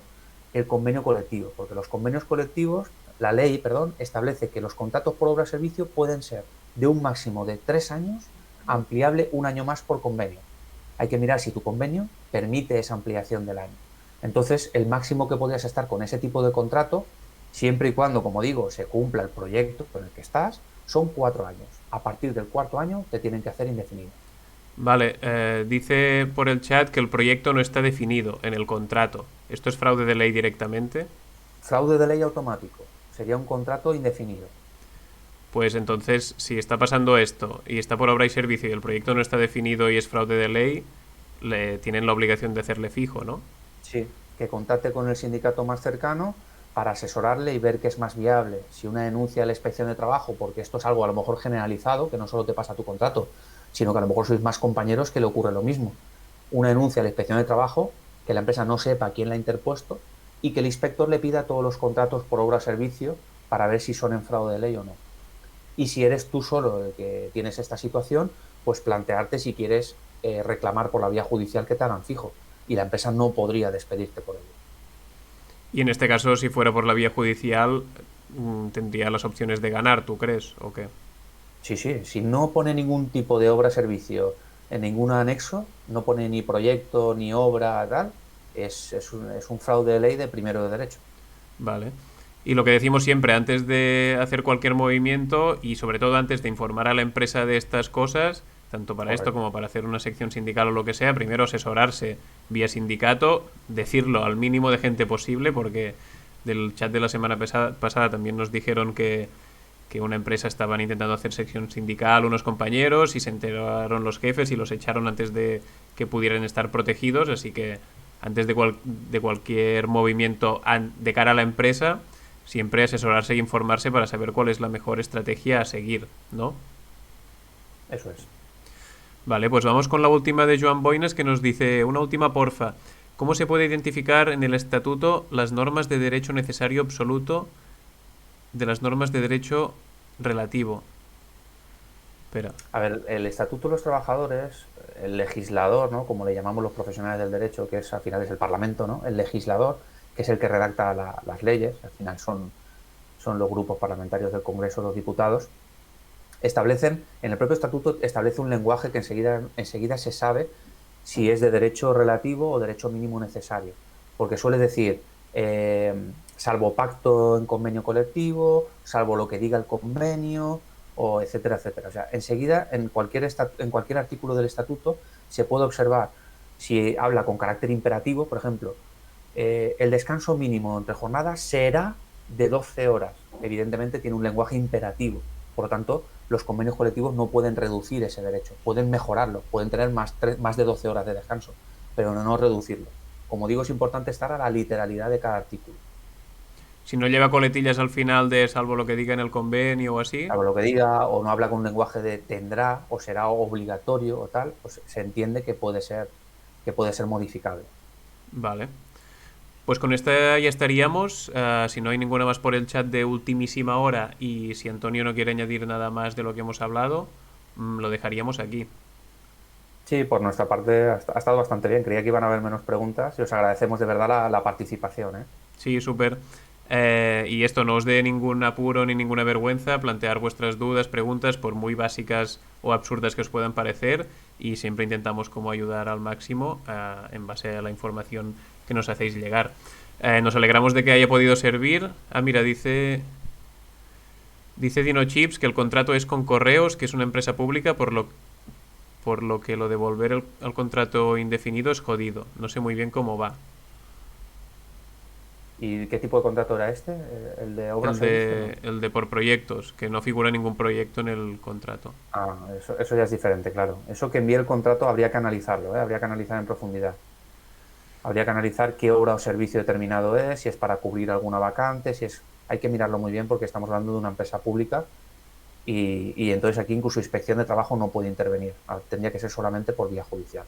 el convenio colectivo, porque los convenios colectivos, la ley, perdón, establece que los contratos por obra o servicio pueden ser de un máximo de 3 años, ampliable un año más por convenio. Hay que mirar si tu convenio permite esa ampliación del año. Entonces, el máximo que podrías estar con ese tipo de contrato, siempre y cuando, como digo, se cumpla el proyecto con el que estás, son 4 años. A partir del cuarto año te tienen que hacer indefinido. Vale, dice por el chat que el proyecto no está definido en el contrato. ¿Esto es fraude de ley directamente? Fraude de ley automático. Sería un contrato indefinido. Pues entonces, si está pasando esto y está por obra y servicio y el proyecto no está definido y es fraude de ley, le tienen la obligación de hacerle fijo, ¿no? Sí, que contacte con el sindicato más cercano para asesorarle y ver qué es más viable. Si una denuncia a la inspección de trabajo, porque esto es algo a lo mejor generalizado, que no solo te pasa a tu contrato, sino que a lo mejor sois más compañeros que le ocurre lo mismo. Una denuncia a la inspección de trabajo, que la empresa no sepa quién la ha interpuesto y que el inspector le pida todos los contratos por obra o servicio para ver si son en fraude de ley o no. Y si eres tú solo el que tienes esta situación, pues plantearte si quieres reclamar por la vía judicial que te hagan fijo. Y la empresa no podría despedirte por ello. Y en este caso, si fuera por la vía judicial, tendría las opciones de ganar, ¿tú crees? ¿O qué? Sí, sí, si no pone ningún tipo de obra-servicio en ningún anexo, no pone ni proyecto ni obra, tal, es un fraude de ley de primero de derecho. Vale. Y lo que decimos siempre, antes de hacer cualquier movimiento y sobre todo antes de informar a la empresa de estas cosas, tanto para esto Correcto. como para hacer una sección sindical o lo que sea, primero asesorarse vía sindicato, decirlo al mínimo de gente posible, porque del chat de la semana pasada también nos dijeron que una empresa estaban intentando hacer sección sindical unos compañeros y se enteraron los jefes y los echaron antes de que pudieran estar protegidos, así que antes de cualquier movimiento de cara a la empresa, siempre asesorarse e informarse para saber cuál es la mejor estrategia a seguir, ¿no? Eso es. Vale, pues vamos con la última de Joan Boines que nos dice, una última porfa, ¿cómo se puede identificar en el estatuto las normas de derecho necesario absoluto de las normas de derecho relativo? Espera. A ver, el Estatuto de los Trabajadores, el legislador, ¿no? Como le llamamos los profesionales del derecho, que es al final es el Parlamento, ¿no? El legislador, que es el que redacta las leyes, al final son los grupos parlamentarios del Congreso, los diputados, establecen, en el propio estatuto establece un lenguaje que enseguida se sabe si es de derecho relativo o derecho mínimo necesario, porque suele decir, salvo pacto en convenio colectivo, salvo lo que diga el convenio, o etcétera, etcétera. O sea, enseguida en cualquier artículo del estatuto se puede observar si habla con carácter imperativo, por ejemplo, el descanso mínimo entre jornadas será de 12 horas. Evidentemente tiene un lenguaje imperativo. Por lo tanto, los convenios colectivos no pueden reducir ese derecho, pueden mejorarlo, pueden tener más de 12 horas de descanso, pero no reducirlo. Como digo, es importante estar a la literalidad de cada artículo. Si no lleva coletillas al final de salvo lo que diga en el convenio o así. Salvo lo que diga, o no habla con un lenguaje de tendrá o será obligatorio o tal, pues se entiende que puede ser modificable. Vale. Pues con esta ya estaríamos. Si no hay ninguna más por el chat de ultimísima hora y si Antonio no quiere añadir nada más de lo que hemos hablado, lo dejaríamos aquí. Sí, por nuestra parte ha estado bastante bien. Creía que iban a haber menos preguntas y os agradecemos de verdad la participación, ¿eh? Sí, súper. Y esto no os dé ningún apuro ni ninguna vergüenza, plantear vuestras dudas, preguntas, por muy básicas o absurdas que os puedan parecer, y siempre intentamos como ayudar al máximo en base a la información que nos hacéis llegar. Nos alegramos de que haya podido servir. Ah, mira, dice Dice DinoChips que el contrato es con Correos, que es una empresa pública, por lo que lo de volver al contrato indefinido es jodido. No sé muy bien cómo va. ¿Y qué tipo de contrato era este? ¿El de obra o servicio? No. El de por proyectos, que no figura ningún proyecto en el contrato. Ah, eso ya es diferente, claro. Eso que envíe el contrato habría que analizarlo, ¿eh? Habría que analizar en profundidad. Habría que analizar qué obra o servicio determinado es, si es para cubrir alguna vacante, si es... Hay que mirarlo muy bien porque estamos hablando de una empresa pública y entonces aquí incluso inspección de trabajo no puede intervenir. Tendría que ser solamente por vía judicial.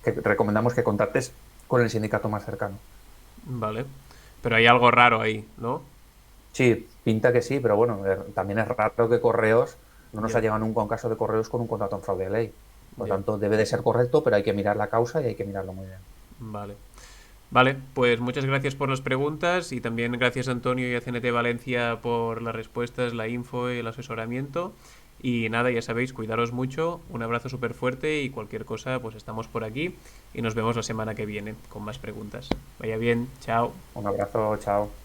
Que recomendamos que contactes con el sindicato más cercano. Vale. Pero hay algo raro ahí, ¿no? Sí, pinta que sí, pero bueno, también es raro que Correos no nos ha Ya, llegado nunca un caso de Correos con un contrato en fraude de ley. Por lo ya. tanto, debe de ser correcto, pero hay que mirar la causa y hay que mirarlo muy bien. Vale. Vale, pues muchas gracias por las preguntas y también gracias a Antonio y a CNT Valencia por las respuestas, la info y el asesoramiento. Y nada, ya sabéis, cuidaros mucho, un abrazo súper fuerte y cualquier cosa, pues estamos por aquí y nos vemos la semana que viene con más preguntas. Vaya bien, chao. Un abrazo, chao.